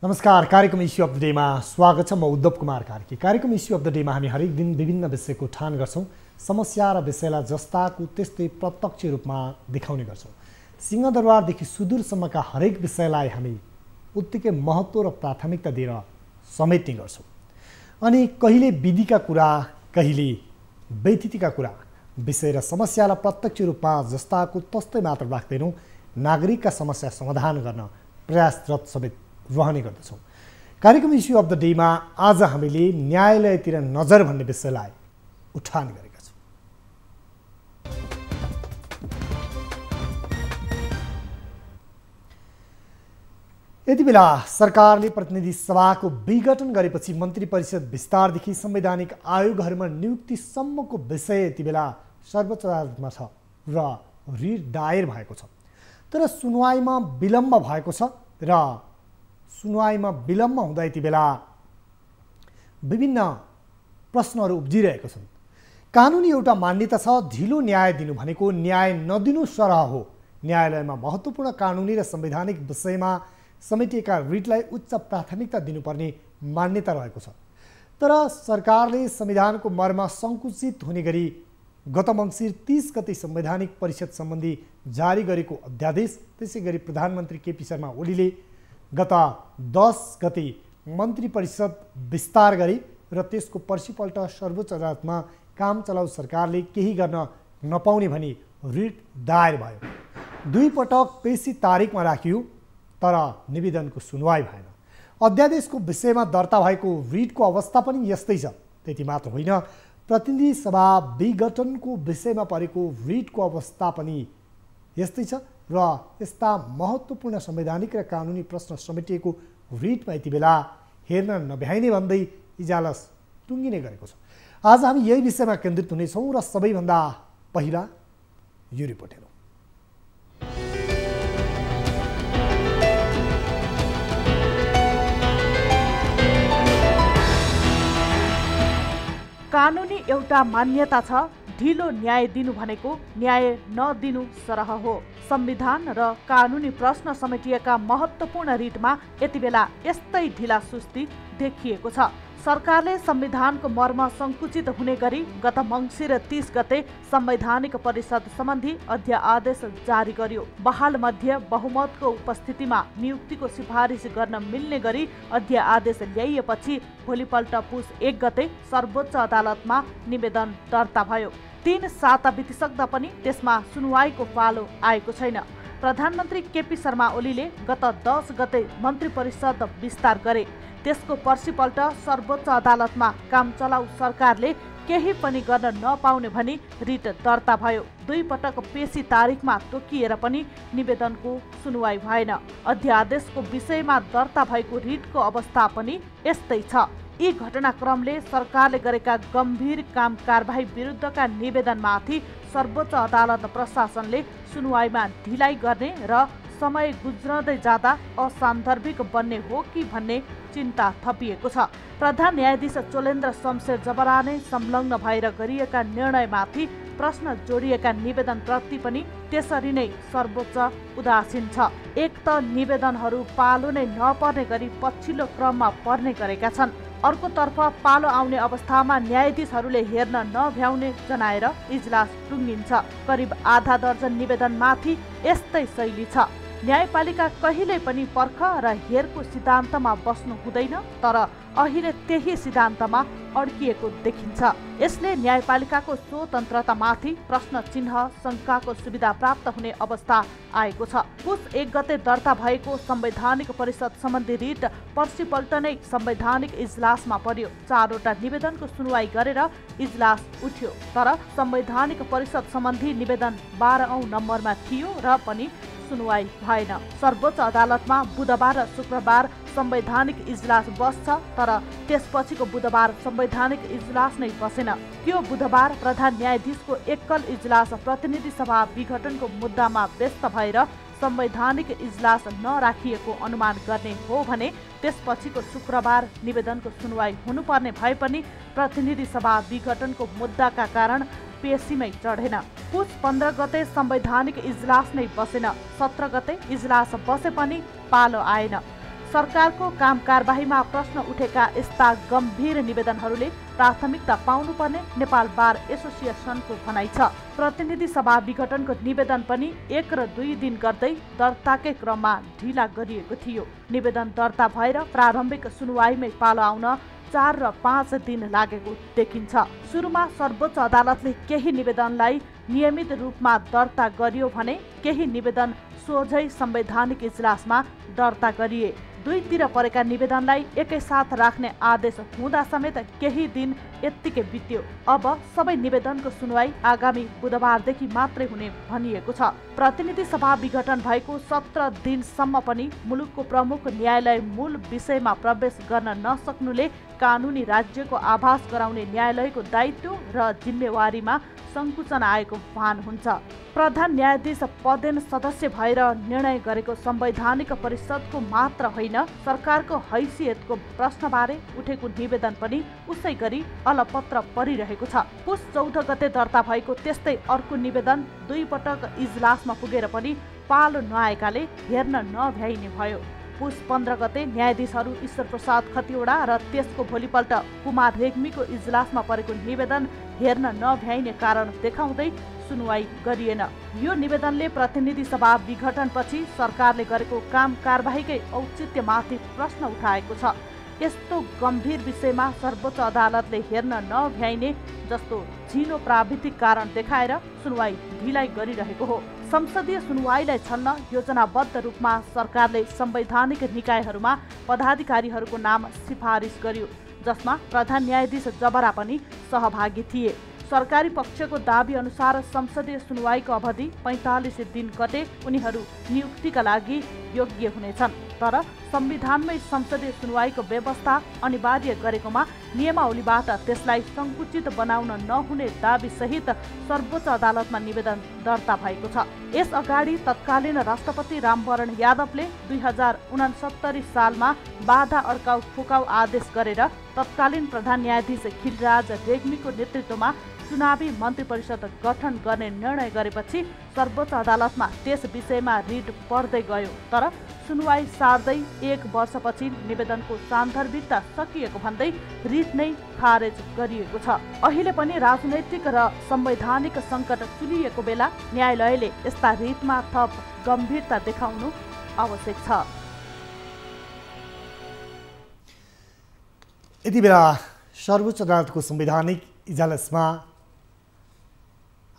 नमस्कार। कार्यक्रम issue of the डेमा स्वागत छ। म उद्धव कुमार कार्की। कार्यक्रम इस्यु अफ द डेमा हामी हरेक दिन विभिन्न विषयको उठान गर्छौं। समस्या र विषयलाई जस्ताको त्यस्तै प्रत्यक्ष रूपमा देखाउने गर्छौं। सिंहदरबारदेखि सुदूरसम्मका हरेक विषयलाई हामी उत्तिकै महत्त्व र प्राथमिकता दिएर समेट्ने गर्छौं। अनि कहिले विधिका कुरा, कहिले वैयक्तिकका कुरा, विषय र समस्यालाई प्रत्यक्ष रूपमा जस्ताको तस्तै मात्र राख्दैनौं। नागरिकका समस्या समाधान गर्न प्रयासरत समेत रहने गर्दछौं। कार्यक्रम इस्यु अफ द डेमा आज हामीले न्यायालयतिर नजर भन्ने विषयलाई उठान गरेका छौं। यति बेला सरकारले प्रतिनिधि सभाको विघटन गरेपछि मन्त्री परिषद विस्तारदेखि संवैधानिक आयोगहरूमा नियुक्तिसम्मको विषय यति बेला सर्वोच्च अदालतमा छ र रिट दायर भएको छ। तर सुनवाईमा विलम्ब भएको छ र सुनवाईमा विलम्ब हुँदा यति बेला विभिन्न प्रश्नहरू उब्जिरहेका छन्। कानुनी एउटा मान्यता छ, ढिलो न्याय दिनु भनेको न्याय नदिनु सरह हो। न्यायालयमा महत्त्वपूर्ण कानुनी र संवैधानिक विषयमा समेटिएका रिटलाई उच्च प्राथमिकता दिनुपर्ने मान्यता रहेको छ। तर सरकारले संविधानको मर्म सङ्कुचित हुने गरी गत मङ्सिर 30 गते संवैधानिक परिषद सम्बन्धी जारी गरेको अध्यादेश, त्यसै गरी प्रधानमन्त्री केपी शर्मा ओलीले गत 10 गते मन्त्री परिषद विस्तार गरे र त्यसको पर्सिपल्ट सर्वोच्च अदालतमा काम चलाउ सरकारले केही गर्न नपाउने भनी रिट दायर भयो। दुई पटक पेशी तारिखमा राखियो तर निवेदनको सुनवाई भएन। अध्यादेशको विषयमा दर्ता भएको रिटको अवस्था पनि यस्तै छ। त्यति मात्र होइन, प्रतिनिधि सभा विघटनको विषयमा परेको रिटको अवस्था पनि यस्तै छ र यस्ता महत्त्वपूर्ण संवैधानिक र कानुनी प्रश्न समेटिएको रिटमा यति बेला हेर्न नभ्याइने भन्दै इजालस टुङ्गिने गरेको छ। आज हामी यही विषयमा केन्द्रित हुनेछौँ र सबैभन्दा पहिला यो रिपोर्ट हेरौँ। कानुनी एउटा मान्यता छ, ढिलो न्याय दिनु भनेको न्याय नदिनु सरह हो। संविधान र कानुनी प्रश्न समेटिएका महत्त्वपूर्ण रिटमा यति बेला यस्तै ढिला सुस्ती देखिएको छ। सरकारले संविधानको मर्म सङ्कुचित हुने गरी गत मङ्सिर 30 गते संवैधानिक परिषद सम्बन्धी अध्यादेश जारी गर्यो। बहाल मध्य बहुमतको उपस्थितिमा नियुक्तिको सिफारिस गर्न मिल्ने गरी अध्यादेश ल्याइएपछि भोलिपल्ट पुस 1 गते सर्वोच्च अदालतमा निवेदन दर्ता भयो। 3 साता बितिसक्दा पनि त्यसमा सुनवाईको पालो आएको छैन। प्रधानमन्त्री केपी शर्मा ओलीले गत 10 गते मन्त्री परिषद विस्तार गरे। त्यसको पर्सिपल्ट सर्वोच्च अदालतमा काम चलाउ सरकारले केही पनि गर्न नपाउने भनी रिट दर्ता भयो। दुई पटक पेशी तारिखमा तोकिएर पनि निवेदनको सुनवाई भएन। अध्यादेशको विषयमा दर्ता भएको रिटको अवस्था पनि यस्तै छ। यी घटनाक्रमले सरकारले गरेका गम्भीर काम कारबाही विरुद्धका निवेदनमाथि सर्वोच्च अदालत प्रशासनले सुनवाईमा ढिलाइ गर्ने र समय गुज्रदै जाँदा असान्दर्भिक बन्ने हो कि भन्ने चिन्ता थपिएको छ। प्रधान न्यायाधीश चोलेन्द्र शमशेर जबराने संलग्न भएर गरिएका निर्णयमाथि प्रश्न जोडिएका निवेदनप्रति पनि त्यसरी नै सर्वोच्च उदासीन छ। एक त निवेदनहरू पालो नै नपर्ने गरी पछिल्लो क्रममा पर्ने गरेका छन्, अर्कोतर्फ पालो आउने अवस्थामा न्यायाधीशहरूले हेर्न नभ्याउने जनाएर इजलास टुङ्गिन्छ। करिब आधा दर्जन निवेदनमाथि यस्तै शैली छ। न्यायपालिका कहिल्यै पनि पर्ख र हेरको सिद्धान्तमा बस्नु हुँदैन, तर अहिले त्यही सिद्धान्तमा अड्किएको देखिन्छ। यसले न्यायपालिकाको स्वतन्त्रतामाथि प्रश्न चिन्ह शङ्काको सुविधा प्राप्त हुने अवस्था आएको छ। पुस 1 गते दर्ता भएको संवैधानिक परिषद सम्बन्धी रिट पर्सिपल्ट नै संवैधानिक इजलासमा पर्यो। 4 वटा निवेदनको सुनवाई गरेर इजलास उठ्यो, तर संवैधानिक परिषद सम्बन्धी निवेदन 12औं नम्बरमा थियो र पनि सुनवाई भएन। सर्वोच्च अदालतमा बुधबार र शुक्रबार संवैधानिक इजलास बस्छ, तर त्यसपछिको बुधबार संवैधानिक इजलास नै बसेन। त्यो बुधबार प्रधान न्यायाधीशको एकल इजलास प्रतिनिधि सभा विघटनको मुद्दामा व्यस्त भएर संवैधानिक इजलास नराखिएको अनुमान गर्ने हो भने त्यसपछिको शुक्रबार निवेदनको सुनवाई हुनुपर्ने भए पनि प्रतिनिधि सभा विघटनको मुद्दाका कारण पेशीमै चढेन। पुस 15 गते संवैधानिक इजलास नै बसेन। 17 गते इजलास बसे पनि पालो आएन। सरकारको काम कारबाहीमा प्रश्न उठेका यस्ता गम्भीर निवेदनहरूले प्राथमिकता पाउनुपर्ने नेपाल बार एसोसिएसनको भनाइ छ। प्रतिनिधि सभा विघटनको निवेदन पनि 1 र 2 दिन गर्दै दर्ताकै क्रममा ढिला गरिएको थियो। निवेदन दर्ता भएर प्रारम्भिक सुनवाईमै पालो आउन 4 र 5 दिन लागेको देखिन्छ। सुरुमा सर्वोच्च अदालतले केही निवेदनलाई नियमित रूपमा दर्ता गरियो भने केही निवेदन सोझै संवैधानिक इजलासमा दर्ता गरिए। दुईतिर परेका निवेदनलाई एकैसाथ राख्ने आदेश हुँदा समेत केही दिन यत्तिकै बित्यो। अब सबै निवेदनको सुनवाई आगामी बुधबारदेखि मात्रै हुने भनिएको छ। प्रतिनिधि सभा विघटन भएको 17 दिनसम्म पनि मुलुकको प्रमुख न्यायालय मूल विषयमा प्रवेश गर्न नसक्नुले कानुनी राज्यको आभास गराउने न्यायालयको दायित्व र जिम्मेवारीमा सङ्कुचन आएको भान हुन्छ। प्रधान न्यायाधीश पदेन सदस्य भएर निर्णय गरेको संवैधानिक परिषदको मात्र होइन, सरकारको हैसियतको प्रश्नबारे उठेको निवेदन पनि उसै गरी अलपत्र परिरहेको छ। पुस 14 गते दर्ता भएको त्यस्तै अर्को निवेदन 2 पटक इजलासमा पुगेर पनि पालो नआएकाले हेर्न नभ्याइने भयो। पुस 15 गते न्यायाधीशहरू ईश्वर प्रसाद खतिवडा र त्यसको भोलिपल्ट कुमार रेग्मीको इजलासमा परेको निवेदन हेर्न नभ्याइने कारण देखाउँदै सुनवाई गरिएन। यो निवेदनले प्रतिनिधि सभा विघटनपछि सरकारले गरेको काम कारबाहीकै औचित्यमाथि प्रश्न उठाएको छ। यस्तो गम्भीर विषयमा सर्वोच्च अदालतले हेर्न नभ्याइने जस्तो झिनो प्राविधिक कारण देखाएर सुनवाई ढिलाइ गरिरहेको हो। संसदीय सुनवाईलाई छन्न योजनाबद्ध रूपमा सरकारले संवैधानिक निकायहरूमा पदाधिकारीहरूको नाम सिफारिस गर्यो, जसमा प्रधान न्यायाधीश जबरा पनि सहभागी थिए। सरकारी पक्षको दाबी अनुसार संसदीय सुनवाईको अवधि 45 दिन गते उनीहरू नियुक्तिका लागि योग्य हुनेछन्। तर संविधानमै संसदीय सुनवाईको व्यवस्था अनिवार्य गरेकोमा नियमावलीबाट त्यसलाई सङ्कुचित बनाउन नहुने दाबी सहित सर्वोच्च अदालतमा निवेदन दर्ता भएको छ। यस अगाडि तत्कालीन राष्ट्रपति रामवरण यादवले 2069 सालमा बाधा अड्काउ फुकाउ आदेश गरेर तत्कालीन प्रधान न्यायाधीश खिलराज रेग्मीको नेतृत्वमा चुनावी मन्त्री परिषद गठन गर्ने निर्णय गरेपछि सर्वोच्च अदालतमा त्यस विषयमा रिट पर्दै गयो। तर सुनवाई सार्दै 1 वर्षपछि निवेदनको सान्दर्भिकता सकिएको भन्दै रिट नै खारेज गरिएको छ। अहिले पनि राजनैतिक र संवैधानिक सङ्कट चुलिएको बेला न्यायालयले यस्ता रिटमा थप गम्भीरता देखाउनु आवश्यक छ। यति बेला सर्वोच्च अदालतको संवैधानिक इजलासमा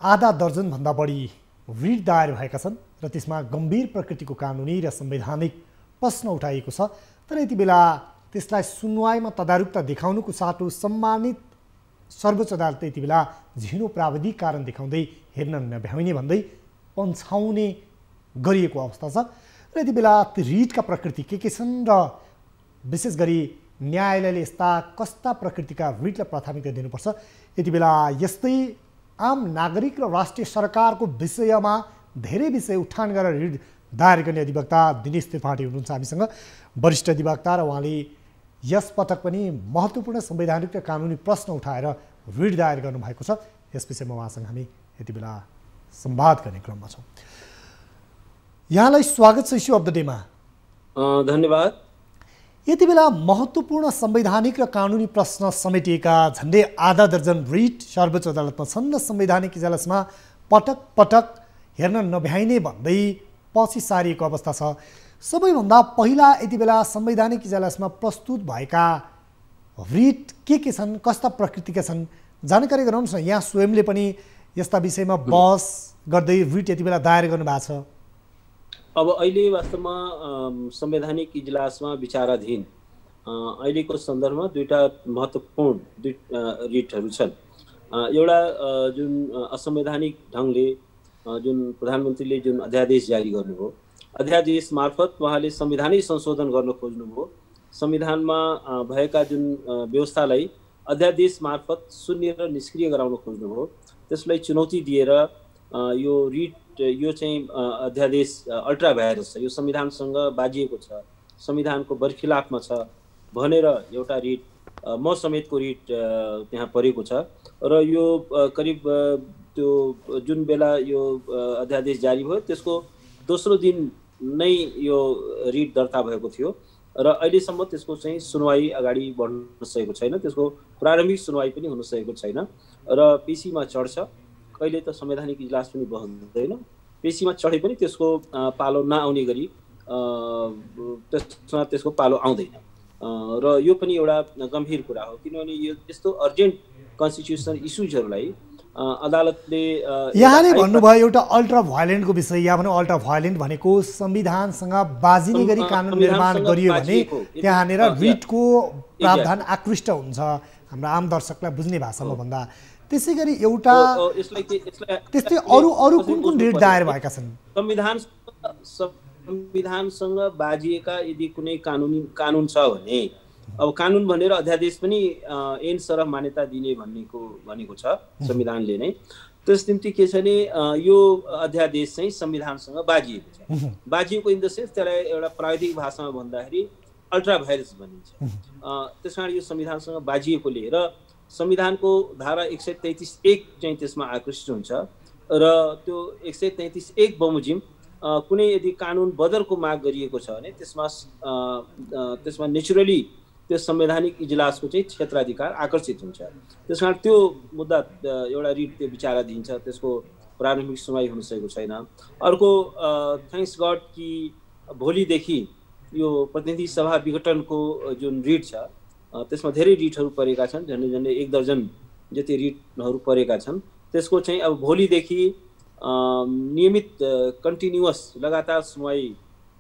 आधा दर्जनभन्दा बढी रिट दायर भएका छन् र त्यसमा गम्भीर प्रकृतिको कानुनी र संवैधानिक प्रश्न उठाइएको छ। तर यति बेला त्यसलाई सुनवाईमा तदारुकता देखाउनुको साटो सम्मानित सर्वोच्च अदालतले यति बेला झिनो प्राविधिक कारण देखाउँदै हेर्न नभ्याउने भन्दै पन्छाउने गरिएको अवस्था छ। र यति बेला रिटका प्रकृति के छन् र विशेष गरी न्यायालयले यस्ता कस्ता प्रकृतिका रिटलाई प्राथमिकता दिनुपर्छ, यति बेला यस्तै आम नागरिक र राष्ट्रिय सरकारको विषयमा धेरै विषय उठान गरेर रिट दायर गर्ने अधिवक्ता दिनेश त्रिपाठी हुनुहुन्छ हामीसँग, वरिष्ठ अधिवक्ता, र उहाँले यस पटक पनि महत्त्वपूर्ण संवैधानिक र कानुनी प्रश्न उठाएर रिट दायर गर्नुभएको छ। यस विषयमा उहाँसँग हामी यति बेला संवाद गर्ने क्रममा छौँ। यहाँलाई स्वागत छ इस्यु अफ द डेमा। धन्यवाद। यति बेला महत्त्वपूर्ण संवैधानिक र कानुनी प्रश्न समेटिएका झन्डै आधा दर्जन रिट सर्वोच्च अदालतमा छन् र संवैधानिक इजलासमा पटक पटक हेर्न नभ्याइने भन्दै पछि सारिएको अवस्था छ। सबैभन्दा पहिला यति बेला संवैधानिक इजलासमा प्रस्तुत भएका रिट के छन्, कस्ता प्रकृतिका छन्, जानकारी गराउनुहोस् न। यहाँ स्वयंले पनि यस्ता विषयमा बहस गर्दै रिट यति बेला दायर गर्नुभएको छ। अब अहिले वास्तवमा संवैधानिक इजलासमा विचाराधीन अहिलेको सन्दर्भमा दुईटा महत्त्वपूर्ण रिटहरू छन्। एउटा जुन असंवैधानिक ढङ्गले जुन प्रधानमन्त्रीले जुन अध्यादेश जारी गर्नुभयो, अध्यादेश मार्फत उहाँले संविधानै संशोधन गर्न खोज्नुभयो। संविधानमा भएका जुन व्यवस्थालाई अध्यादेश मार्फत शून्य र निष्क्रिय गराउन खोज्नुभयो, त्यसलाई चुनौती दिएर यो रिट, यो चाहिँ अध्यादेश अल्ट्रा भाइरस छ, यो संविधानसँग बाजिएको छ, संविधानको बरखिलाफमा छ भनेर एउटा रिट, म समेतको रिट त्यहाँ परेको छ। र यो करिब त्यो जुन बेला यो अध्यादेश जारी भयो त्यसको दोस्रो दिन नै यो रिट दर्ता भएको थियो र अहिलेसम्म त्यसको चाहिँ सुनवाई अगाडि बढ्न सकेको छैन, त्यसको प्रारम्भिक सुनवाई पनि हुन सकेको छैन र पेशीमा चढ्छ। कहिले त संवैधानिक इजलास पनि बस्दैन, पेशीमा चढे पनि त्यसको पालो नआउने गरी त्यसमा त्यसको पालो आउँदैन र यो पनि एउटा गम्भीर कुरा हो, किनभने यो यस्तो अर्जेन्ट कन्स्टिट्युसनल इस्युजहरूलाई अदालतले यहाँले भन्नुभयो एउटा अल्ट्रा भायोलेन्टको विषय, या भने अल्ट्रा भायोलेन्ट भनेको संविधानसँग बाजिने गरी कानुन निर्माण गरियो भने त्यहाँनिर रिटको प्रावधान आकृष्ट हुन्छ, हाम्रो आम दर्शकलाई बुझ्ने भाषामा भन्दा। त्यसै गरी एउटा त्यस्तै अरू कुन कुन रिट दायर भएका छन्? संविधानसँग बाजिएका यदि कुनै कानुन छ भने, अब कानुन भनेर अध्यादेश पनि ऐन सरह मान्यता दिने भनेको छ संविधानले नै। त्यस निम्ति के छ भने यो अध्यादेश चाहिँ संविधानसँग बाजिएको छ। बाजिएको इन द सेन्स त्यसलाई एउटा प्राविधिक भाषामा भन्दाखेरि अल्ट्रा भाइरस भनिन्छ। त्यस कारण यो संविधानसँग बाजिएकोले र संविधानको धारा 133(1) चाहिँ त्यसमा आकृष्ट हुन्छ र त्यो 133(1) बमोजिम कुनै यदि कानुन बदलको माग गरिएको छ भने त्यसमा नेचुरली त्यो संवैधानिक इजलासको चाहिँ क्षेत्राधिकार आकर्षित हुन्छ। त्यस कारण त्यो मुद्दा एउटा रिट त्यो विचाराधीन छ, त्यसको प्रारम्भिक सुनवाई हुन सकेको छैन। अर्को थ्याङ्क्स गड कि भोलिदेखि यो प्रतिनिधि सभा विघटनको जुन रिट छ त्यसमा धेरै रिटहरू परेका छन्, झन्डै 1 दर्जन जति रिटहरू परेका छन्। त्यसको चाहिँ अब भोलिदेखि नियमित कन्टिन्युअस लगातार सुनवाई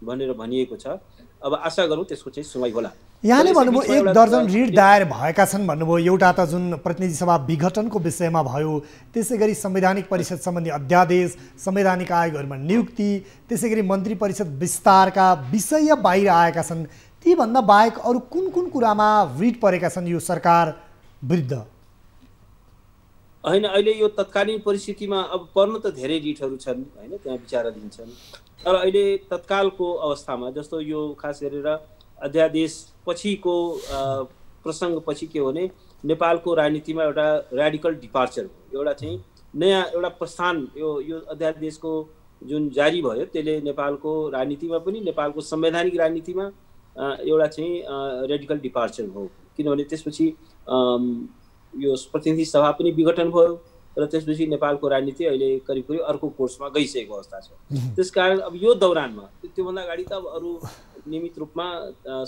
भनेर भनिएको छ। अब आशा गरौँ त्यसको चाहिँ सुनवाई होला। यहाँले भन्नुभयो 1 दर्जन रिट दायर भएका छन् भन्नुभयो। एउटा त जुन प्रतिनिधि सभा विघटनको विषयमा भयो, त्यसै गरी संवैधानिक परिषद सम्बन्धी अध्यादेश, संवैधानिक आयोगहरूमा नियुक्ति, त्यसै गरी मन्त्री परिषद विस्तारका विषय बाहिर आएका छन्। ती भन्दा बाहेक अरू कुन कुन कुरामा रिट परेका छन् यो सरकार विरुद्ध? होइन, अहिले यो तत्कालीन परिस्थितिमा अब पर्न त धेरै रिटहरू छन् होइन, त्यहाँ विचाराधीन छन्। तर अहिले तत्कालको अवस्थामा जस्तो यो खास गरेर अध्यादेश पछिको प्रसङ्गपछि के हो भने नेपालको राजनीतिमा एउटा र्याडिकल डिपार्चर हो, एउटा चाहिँ नयाँ एउटा प्रस्थान यो अध्यादेशको जुन जारी भयो त्यसले नेपालको राजनीतिमा पनि नेपालको संवैधानिक राजनीतिमा एउटा चाहिँ र्याडिकल डिपार्चर हो। किनभने त्यसपछि यो प्रतिनिधि सभा पनि विघटन भयो र त्यसपछि नेपालको राजनीति अहिले करिब अर्को कोर्समा गइसकेको अवस्था छ। त्यसकारण अब यो दौरानमा त्योभन्दा अगाडि त अब अरू नियमित रूपमा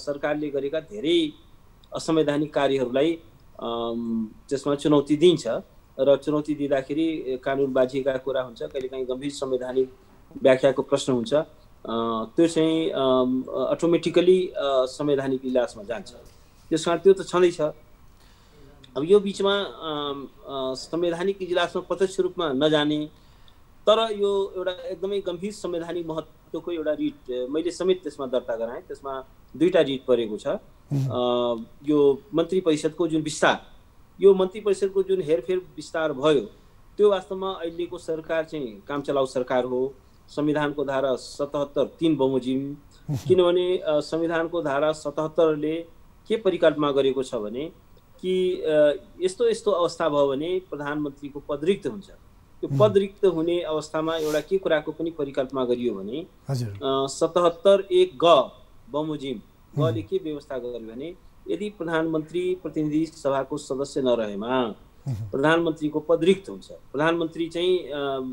सरकारले गरेका धेरै असंवैधानिक कार्यहरूलाई त्यसमा चुनौती दिन्छ र चुनौती दिँदाखेरि कानुन बाजिएका कुरा हुन्छ, कहिलेकाहीँ गम्भीर संवैधानिक व्याख्याको प्रश्न हुन्छ, त्यो चाहिँ अटोमेटिकली संवैधानिक इजलासमा जान्छ। त्यस कारण त्यो त छँदैछ। अब यो बिचमा संवैधानिक इजलासमा प्रत्यक्ष रूपमा नजाने तर यो एउटा एकदमै गम्भीर संवैधानिक महत्त्वको एउटा रिट मैले समेत त्यसमा दर्ता गराएँ। त्यसमा 2टा रिट परेको छ। यो मन्त्री परिषदको जुन विस्तार, यो मन्त्री परिषदको जुन हेरफेर विस्तार भयो त्यो वास्तवमा अहिलेको सरकार चाहिँ काम चलाउ सरकार हो। संविधानको धारा 77(3) बमोजिम, किनभने संविधानको धारा 77ले के परिकल्पना गरेको छ भने कि यस्तो यस्तो अवस्था भयो भने प्रधानमन्त्रीको पद रिक्त हुन्छ। त्यो पद रिक्त हुने अवस्थामा एउटा के कुराको पनि परिकल्पना गरियो भने 77(1) ग बमोजिम गले के व्यवस्था गर्यो भने यदि प्रधानमन्त्री प्रतिनिधि सभाको सदस्य नरहेमा प्रधानमन्त्रीको पद रिक्त हुन्छ, प्रधानमन्त्री चाहिँ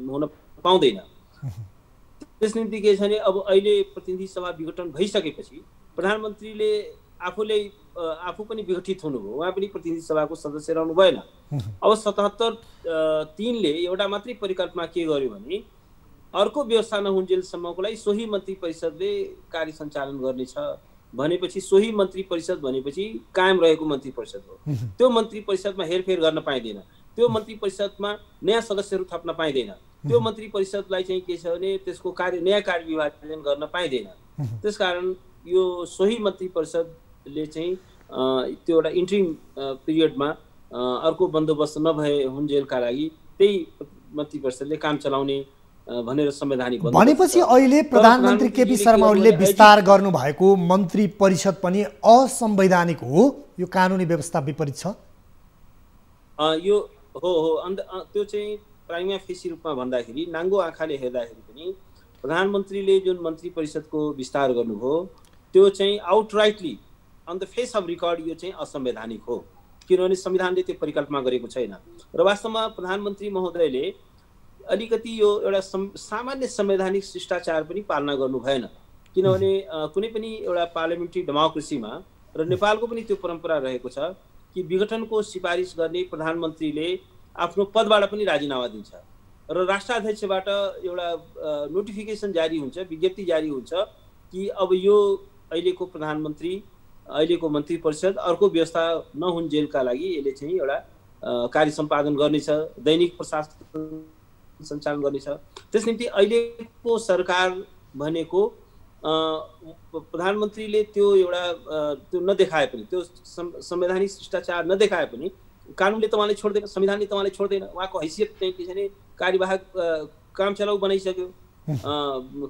हुन पाउँदैन। त्यस निम्ति के छ भने अब अहिले प्रतिनिधि सभा विघटन भइसकेपछि प्रधानमन्त्रीले आफू पनि विघटित हुनुभयो, उहाँ पनि प्रतिनिधि सभाको सदस्य रहनु भएन। अब 77(3) ले एउटा मात्रै परिकल्पना के गर्यो भने अर्को व्यवस्था नहुन्जेलसम्मको लागि सोही मन्त्री परिषदले कार्य सञ्चालन गर्नेछ भनेपछि सोही मन्त्री परिषद भनेपछि कायम रहेको मन्त्री परिषद हो। त्यो मन्त्री परिषदमा हेरफेर गर्न पाइँदैन, त्यो मन्त्री परिषदमा नयाँ सदस्यहरू थप्न पाइँदैन, त्यो मन्त्री परिषदलाई चाहिँ के छ भने त्यसको नयाँ कार्य विभाजन गर्न पाइँदैन। त्यसकारण यो सोही मन्त्री परिषदले चाहिँ त्यो एउटा इन्ट्रिम पिरियडमा अर्को बन्दोबस्त नभए हुन्जेलका लागि त्यही मन्त्री परिषदले काम चलाउने भनेर संवैधानिक भनेपछि अहिले प्रधानमन्त्री केपी शर्मा ओलीले विस्तार गर्नु भएको मन्त्री परिषद पनि असंवैधानिक हो, यो कानुनी व्यवस्था विपरीत छ। यो हो त्यो चाहिँ प्राइमा फेसी रूपमा भन्दाखेरि नाङ्गो आँखाले हेर्दाखेरि पनि प्रधानमन्त्रीले जुन मन्त्री परिषदको विस्तार गर्नुभयो त्यो चाहिँ outrightly on the face of record यो चाहिँ असंवैधानिक हो, किनभने संविधानले त्यो परिकल्पना गरेको छैन। र वास्तवमा प्रधानमन्त्री महोदयले अलिकति यो एउटा सामान्य संवैधानिक शिष्टाचार पनि पालना गर्नु भएन, किनभने कुनै पनि एउटा पार्लियामेन्ट्री डेमोक्रेसीमा र नेपालको पनि त्यो परम्परा रहेको छ कि विघटनको सिफारिस गर्ने प्रधानमन्त्रीले आफ्नो पदबाट पनि राजीनामा दिन्छ र राष्ट्राध्यक्षबाट एउटा नोटिफिकेसन जारी हुन्छ, विज्ञप्ति जारी हुन्छ कि अब यो अहिलेको प्रधानमन्त्री, अहिलेको मन्त्री परिषद अर्को व्यवस्था नहुन्जेलका लागि यसले चाहिँ एउटा कार्य सम्पादन गर्नेछ, दैनिक प्रशासन सञ्चालन गर्नेछ। त्यस निम्ति अहिलेको सरकार भनेको प्रधानमन्त्रीले त्यो एउटा त्यो नदेखाए पनि, त्यो संवैधानिक शिष्टाचार नदेखाए पनि कानुनले तपाईँले छोड्दैन, संविधानले तपाईँले छोड्दैन। उहाँको हैसियत चाहिँ के छ भने कार्यवाहक काम चलाउ बनाइसक्यो,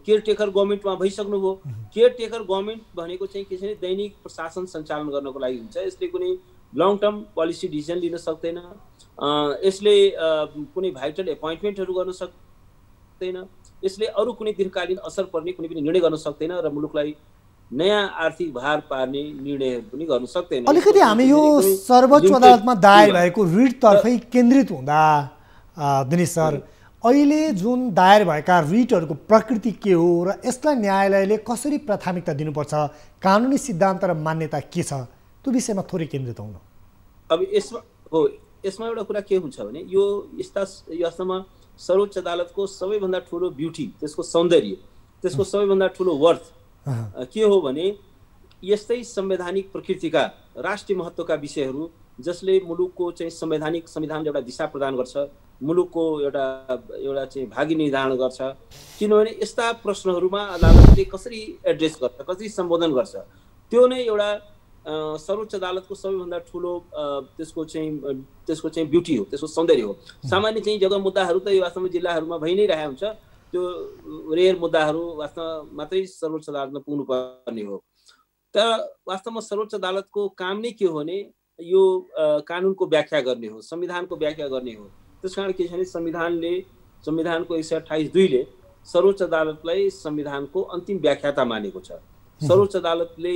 केयरटेकर गभर्मेन्ट उहाँ भइसक्नुभयो। केयरटेकर गभर्मेन्ट भनेको चाहिँ के छ भने दैनिक प्रशासन सञ्चालन गर्नको लागि हुन्छ। यसले कुनै लङ टर्म पोलिसी डिसिजन लिन सक्दैन, यसले कुनै भाइटल एपोइन्टमेन्टहरू गर्न सक्दैन, यसले अरू कुनै दीर्घकालीन असर पर्ने कुनै पनि निर्णय गर्न सक्दैन र मुलुकलाई नयाँ आर्थिक भार पार्ने निर्णयहरू पनि गर्न सक्दैन। अलिकति हामी यो सर्वोच्च अदालतमा दायर भएको रिटतर्फै केन्द्रित हुँदा दिनेश सर, अहिले जुन दायर भएका रिटहरूको प्रकृति के हो र यसलाई न्यायालयले कसरी प्राथमिकता दिनुपर्छ, कानुनी सिद्धान्त र मान्यता के छ, त्यो विषयमा थोरै केन्द्रित हुनु। अब यसमा एउटा कुरा के हुन्छ भने यो यस्तामा सर्वोच्च अदालतको सबैभन्दा ठुलो ब्युटी, त्यसको सौन्दर्य, त्यसको सबैभन्दा ठुलो वर्थ के हो भने यस्तै संवैधानिक प्रकृतिका राष्ट्रिय महत्त्वका विषयहरू जसले मुलुकको चाहिँ संविधानले एउटा दिशा प्रदान गर्छ, मुलुकको एउटा चाहिँ भागी निर्धारण गर्छ। किनभने यस्ता प्रश्नहरूमा अदालतले कसरी एड्रेस गर्छ, कसरी सम्बोधन गर्छ, त्यो नै एउटा सर्वोच्च अदालतको सबैभन्दा ठुलो त्यसको चाहिँ ब्युटी हो, त्यसको सौन्दर्य हो। सामान्य चाहिँ जग्गा मुद्दाहरू त यो वास्तवमा जिल्लाहरूमा भइ नै रहेको हुन्छ, त्यो रेयर मुद्दाहरू वास्तवमा मात्रै सर्वोच्च अदालतमा पुग्नुपर्ने हो। तर वास्तवमा सर्वोच्च अदालतको काम नै के हो भने यो कानुनको व्याख्या गर्ने हो, संविधानको व्याख्या गर्ने हो। त्यसकारण के छ भने संविधानको 128(2) सर्वोच्च अदालतलाई संविधानको अन्तिम व्याख्याता मानेको छ। सर्वोच्च अदालतले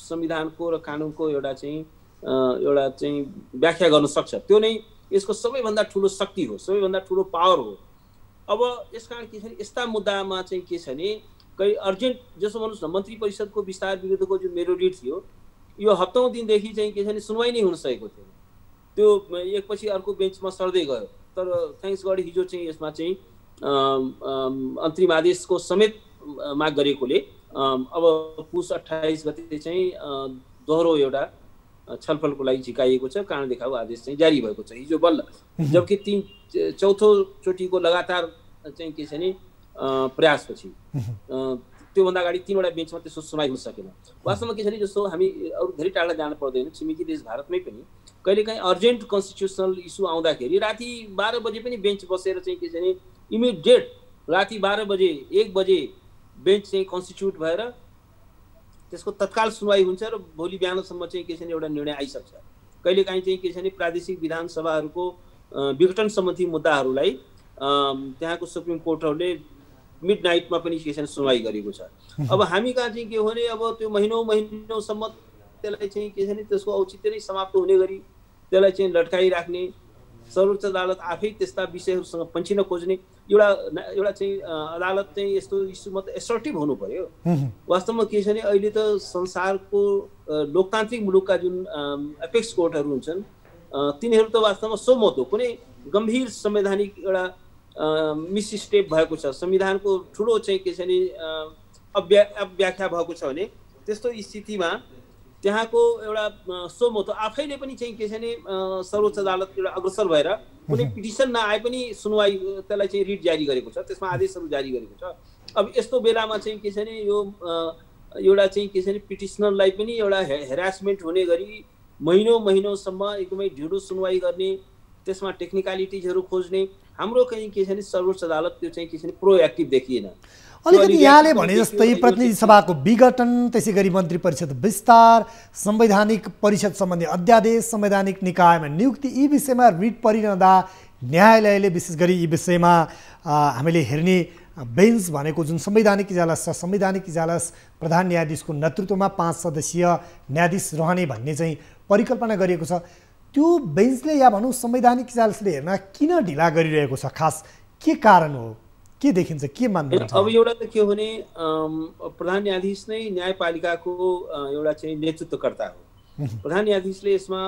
संविधानको र कानुनको एउटा चाहिँ व्याख्या गर्न सक्छ, त्यो नै यसको सबैभन्दा ठुलो शक्ति हो, सबैभन्दा ठुलो पावर हो। अब यसकारण के छ भने यस्ता मुद्दामा चाहिँ के छ भने कहीँ अर्जेन्ट, जसो भन्नुहोस् न मन्त्री परिषदको विस्तार विरुद्धको जुन मेरो रिट थियो, यो हप्तौँ दिनदेखि चाहिँ के छ भने सुनवाई नै हुन सकेको थिएन, त्यो एकपछि अर्को बेन्चमा सर्दै गयो। तर थ्याङ्क्स गड हिजो चाहिँ यसमा चाहिँ अन्तरिम आदेशको समेत माग गरेकोले अब पुस 28 गते चाहिँ दोहोरो एउटा छलफलको लागि झिकाइएको छ, कारण देखाउ आदेश चाहिँ जारी भएको छ हिजो बल्ल। जबकि चौथो चोटिको लगातार चाहिँ के छ भने प्रयासपछि त्योभन्दा अगाडि 3वटा बेन्चमा त्यसको सुनवाई हुन सकेन। वास्तवमा के छ भने जस्तो हामी अरू धेरै टाढा जानु पर्दैन, छिमेकी देश भारतमै पनि कहिलेकाहीँ अर्जेन्ट कन्स्टिट्युसनल इस्यु आउँदाखेरि राति 12 बजे पनि बेन्च बसेर चाहिँ के छ भने इमिडिएट राति 12 बजे 1 बजे बेन्च चाहिँ कन्स्टिट्युट भएर त्यसको तत्काल सुनवाई हुन्छ र भोलि बिहानसम्म चाहिँ के छ भने एउटा निर्णय आइसक्छ। कहिलेकाहीँ चाहिँ के छ भने प्रादेशिक विधानसभाहरूको विघटन सम्बन्धी मुद्दाहरूलाई त्यहाँको सुप्रिम कोर्टहरूले मिडनाइटमा पनि के छ भने सुनवाई गरेको छ। अब हामी कहाँ चाहिँ के हो भने अब त्यो महिनौसम्म त्यसलाई चाहिँ के छ भने त्यसको औचित्य नै समाप्त हुने गरी त्यसलाई चाहिँ लट्काइराख्ने, सर्वोच्च अदालत आफै त्यस्ता विषयहरूसँग पन्छिन खोज्ने, एउटा चाहिँ अदालत चाहिँ यस्तो इस्युमा त एसर्टिभ हुनु पर्यो। वास्तवमा के छ भने अहिले त संसारको लोकतान्त्रिक मुलुकका जुन एपेक्स कोर्टहरू हुन्छन् तिनीहरू त वास्तवमा सोमतो कुनै गम्भीर संवैधानिक एउटा मिसस्टेप भएको छ, संविधानको ठुलो चाहिँ के छ भने अव्याख्या भएको छ भने त्यस्तो स्थितिमा त्यहाँको एउटा सोमतो आफैले पनि चाहिँ के छ भने सर्वोच्च अदालत एउटा अग्रसर भएर कुनै पिटिसन नआए पनि सुनवाई त्यसलाई चाहिँ रिट जारी गरेको छ, त्यसमा आदेशहरू जारी गरेको छ। अब यस्तो बेलामा चाहिँ के छ भने यो एउटा चाहिँ के छ भने पिटिसनरलाई पनि एउटा हेरासमेन्ट हुने गरी महिनौसम्म एकदमै ढिलो सुनवाई गर्ने, त्यसमा टेक्निकलिटिजहरू खोज्ने, हाम्रो कहीँ के छ भने सर्वोच्च अदालत त्यो चाहिँ के छ भने प्रोएक्टिभ देखिएन। अलिकति यहाँले भने जस्तै प्रतिनिधि सभाको विघटन, त्यसै गरी मन्त्री परिषद विस्तार, संवैधानिक परिषद सम्बन्धी अध्यादेश, संवैधानिक निकायमा नियुक्ति, यी विषयमा रिट परिरहँदा न्यायालयले विशेष गरी यी विषयमा हामीले हेर्ने बेन्च भनेको जुन संवैधानिक इजलास छ, संवैधानिक इजलास प्रधान न्यायाधीशको नेतृत्वमा 5 सदस्यीय न्यायाधीश रहने भन्ने चाहिँ परिकल्पना गरिएको छ। त्यो बेन्चले या भनौँ संवैधानिक इजलासले हेर्न किन ढिला गरिरहेको छ? खास के कारण हो? के देखिन्छ? के मान्नुहुन्छ? अब एउटा त के हो भने प्रधान न्यायाधीश नै न्यायपालिकाको एउटा चाहिँ नेतृत्वकर्ता हो। प्रधान न्यायाधीशले यसमा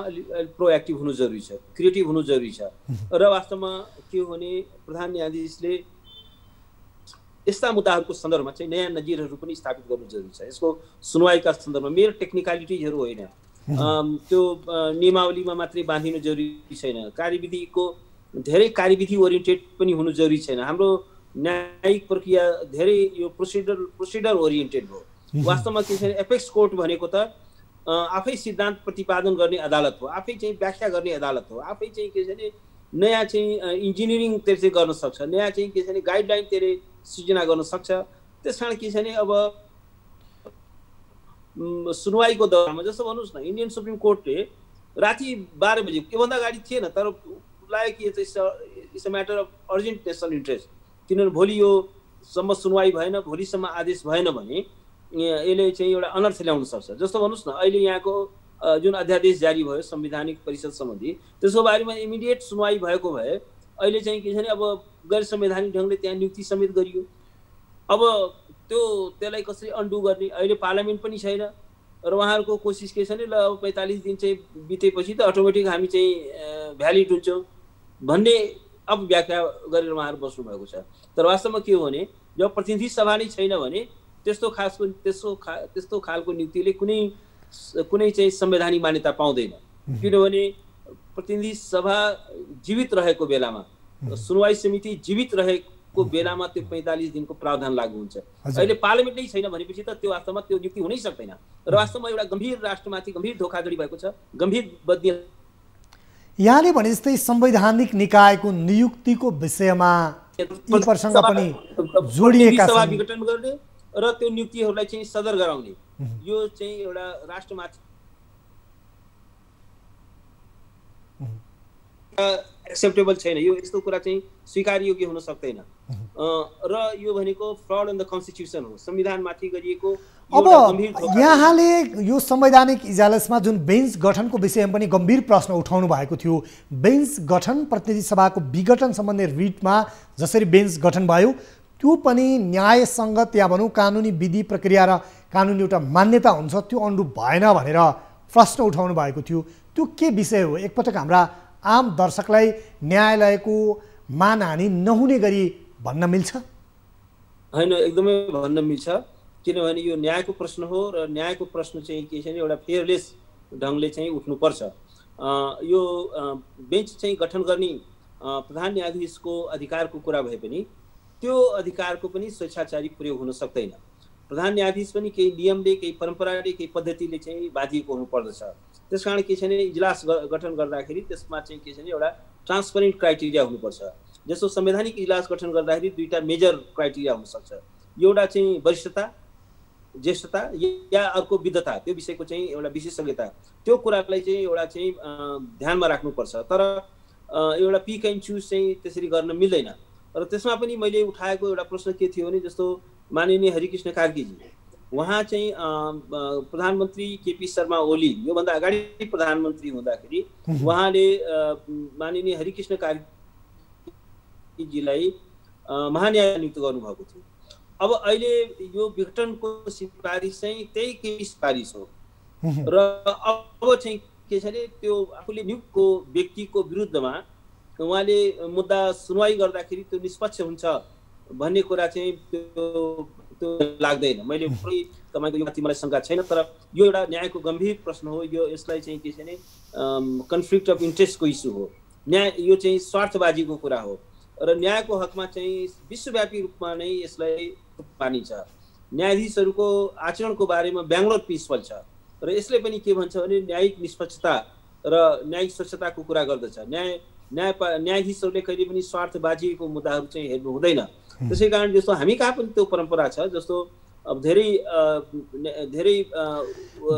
प्रोएक्टिभ हुनु जरुरी छ, क्रिएटिभ हुनु जरुरी छ। र वास्तवमा के हो भने प्रधान न्यायाधीशले यस्ता मुद्दाहरूको सन्दर्भमा चाहिँ नयाँ नजिरहरू पनि स्थापित गर्नु जरुरी छ। यसको सुनवाईका सन्दर्भमा मेरो टेक्निकलिटीहरू होइन, त्यो नियमावलीमा मात्रै बाँधिनु जरुरी छैन। कार्यविधिको धेरै कार्यविधि ओरिएन्टेड पनि हुनु जरुरी छैन। हाम्रो न्यायिक प्रक्रिया धेरै यो प्रोसिडर ओरिएन्टेड हो। वास्तवमा के छ, एपेक्स कोर्ट भनेको त आफै सिद्धान्त प्रतिपादन गर्ने अदालत हो, आफै चाहिँ व्याख्या गर्ने अदालत हो, आफै चाहिँ के छ भने नयाँ चाहिँ इन्जिनियरिङ त्यसले गर्न सक्छ, नयाँ चाहिँ के छ भने गाइडलाइन त्यसले सृजना गर्न सक्छ। त्यस कारण के छ भने अब सुनवाईको दौरानमा जस्तो भन्नुहोस् न, इन्डियन सुप्रिम कोर्टले राति 12 बजे योभन्दा अगाडि थिएन, तर लाग्यो कि it's a matter of urgent national interest, किनभने भोलि यो सम्म सुनवाई भएन, भोलिसम्म आदेश भएन भने यसले चाहिँ एउटा अनर्थ ल्याउन सक्छ। जस्तो भन्नुहोस् न, अहिले यहाँको जुन अध्यादेश जारी भयो संवैधानिक परिषद सम्बन्धी, त्यसको बारेमा इमिडिएट सुनवाई भएको भए अहिले चाहिँ के छ भने अब गैर संवैधानिक ढङ्गले त्यहाँ नियुक्ति समेत गरियो। अब त्यसलाई कसरी अन्डु गर्ने? अहिले पार्लियामेन्ट पनि छैन र उहाँहरूको कोसिस के छ भने ल अब 45 दिन चाहिँ बितेपछि त अटोमेटिक हामी चाहिँ भ्यालिड हुन्छौँ भन्ने अब व्याख्या गरेर उहाँहरू बस्नु भएको छ। तर वास्तवमा के हो भने जब प्रतिनिधि सभा नै छैन भने त्यस्तो खालको नियुक्तिले कुनै चाहिँ संवैधानिक मान्यता पाउँदैन। किनभने प्रतिनिधि सभा जीवित रहेको बेलामा, सुनवाई समिति जीवित रहेको बेलामा त्यो 45 दिनको प्रावधान लागू हुन्छ। अहिले पार्लियामेन्ट नै छैन भनेपछि त त्यो वास्तवमा त्यो नियुक्ति हुनै सक्दैन। र वास्तवमा एउटा गम्भीर राष्ट्रमाथि गम्भीर धोखाधडी भएको छ, गम्भीर बदली। यहाँले भने जस्तै संवैधानिक निकायको नियुक्तिको विषयमा यी प्रसङ्ग पनि जोडिएका छन्। विघटन गर्ने र त्यो नियुक्तिहरूलाई चाहिँ सदर गराउने, यो चाहिँ एउटा राष्ट्रमाथि एक्सेप्टेबल छैन। यो यस्तो कुरा चाहिँ स्वीकार्योग्य हुन सक्दैन। र यो भनेको फ्रड इन द कन्स्टिट्युसन हो, संविधानमाथि गरिएको। अब यहाँले यो संवैधानिक इजलासमा जुन बेन्च गठनको विषयमा पनि गम्भीर प्रश्न उठाउनु भएको थियो। बेन्च गठन, प्रतिनिधि सभाको विघटन सम्बन्धी रिटमा जसरी बेन्च गठन भयो त्यो पनि न्यायसङ्गत या भनौँ कानुनी विधि प्रक्रिया र कानुनी एउटा मान्यता हुन्छ, त्यो अन्डु भएन भनेर प्रश्न उठाउनु भएको थियो। त्यो के विषय हो? एकपटक हाम्रा आम दर्शकलाई न्यायालयको मानहानि नहुने गरी भन्न मिल्छ? होइन, एकदमै भन्न मिल्छ। किनभने यो न्यायको प्रश्न हो र न्यायको प्रश्न चाहिँ के छ भने एउटा फेयरलेस ढङ्गले चाहिँ उठ्नुपर्छ। यो बेन्च चाहिँ गठन गर्ने प्रधान न्यायाधीशको अधिकारको कुरा भए पनि त्यो अधिकारको पनि स्वेच्छाचारी प्रयोग हुन सक्दैन। प्रधान न्यायाधीश पनि केही नियमले, केही परम्पराले, केही पद्धतिले चाहिँ बाँधिएको हुनुपर्दछ। त्यसकारण के छ भने इजलास गठन गर्दाखेरि त्यसमा चाहिँ के छ भने एउटा ट्रान्सपरेन्ट क्राइटेरिया हुनुपर्छ। जस्तो संवैधानिक इजलास गठन गर्दाखेरि दुईटा मेजर क्राइटेरिया हुनसक्छ। एउटा चाहिँ वरिष्ठता, ज्येष्ठता या अर्को विद्धता, त्यो विषयको चाहिँ एउटा विशेषज्ञता, त्यो कुरालाई चाहिँ एउटा चाहिँ ध्यानमा राख्नुपर्छ। तर एउटा पिक एन्ड चुज चाहिँ त्यसरी गर्न मिल्दैन। र त्यसमा पनि मैले उठाएको एउटा प्रश्न के थियो भने जस्तो माननीय हरिकृष्ण कार्कीजी, उहाँ चाहिँ प्रधानमन्त्री केपी शर्मा ओली योभन्दा अगाडि प्रधानमन्त्री हुँदाखेरि उहाँले माननीय हरिकृष्ण कार्कीजीलाई महान्याय नियुक्त गर्नुभएको थियो। अब अहिले यो विघटनको सिफारिस चाहिँ त्यही केपी सिफारिस हो र अब चाहिँ के छ भने त्यो आफूले नियुक्तको व्यक्तिको विरुद्धमा उहाँले मुद्दा सुनवाई गर्दाखेरि त्यो निष्पक्ष हुन्छ भन्ने कुरा चाहिँ त्यो लाग्दैन। मैले तपाईँको यो माथि मलाई शङ्का छैन, तर यो एउटा न्यायको गम्भीर प्रश्न हो। यसलाई चाहिँ के छ भने कन्फ्लिक्ट अफ इन्ट्रेस्टको इस्यु हो। न्याय यो चाहिँ स्वार्थबाजीको कुरा हो र न्यायको हकमा चाहिँ विश्वव्यापी रूपमा नै यसलाई मानिन्छ। न्यायाधीशहरूको आचरणको बारेमा बेङ्गलोर प्रिन्सिपल छ र यसले पनि के भन्छ भने न्यायिक निष्पक्षता र न्यायिक स्वच्छताको कुरा गर्दछ। न्यायाधीशहरूले कहिले पनि स्वार्थबाजीको मुद्दाहरू चाहिँ हेर्नु हुँदैन। त्यसै कारण जस्तो हामी कहाँ पनि त्यो परम्परा छ। जस्तो अब धेरै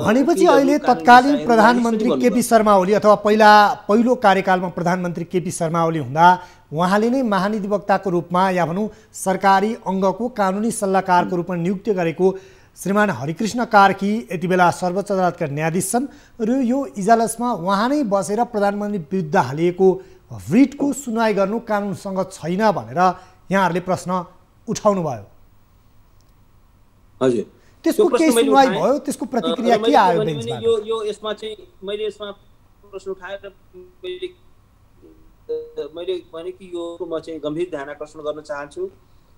भनेपछि अहिले तत्कालीन प्रधानमन्त्री केपी शर्मा ओली अथवा पहिलो कार्यकालमा प्रधानमन्त्री केपी शर्मा ओली हुँदा उहाँले नै महाधिवक्ताको रूपमा या भनौँ सरकारी अङ्गको कानुनी सल्लाहकारको रूपमा नियुक्ति गरेको श्रीमान हरिकृष्ण कार्की यति बेला सर्वोच्च अदालतका न्यायाधीश छन् र यो इजलासमा उहाँ नै बसेर प्रधानमन्त्री विरुद्ध हालिएको रिटको सुनवाई गर्नु कानुनसँग छैन भनेर यहाँहरूले प्रश्न उठाउनु भयो। हजुर, त्यसको के सुनवाई भयो, त्यसको प्रतिक्रिया के आयो बेन्चबाट? यो यसमा चाहिँ मैले यसमा प्रश्न उठाएर मैले भने कि यो म चाहिँ गम्भीर ध्यान आकर्षण गर्न चाहन्छु।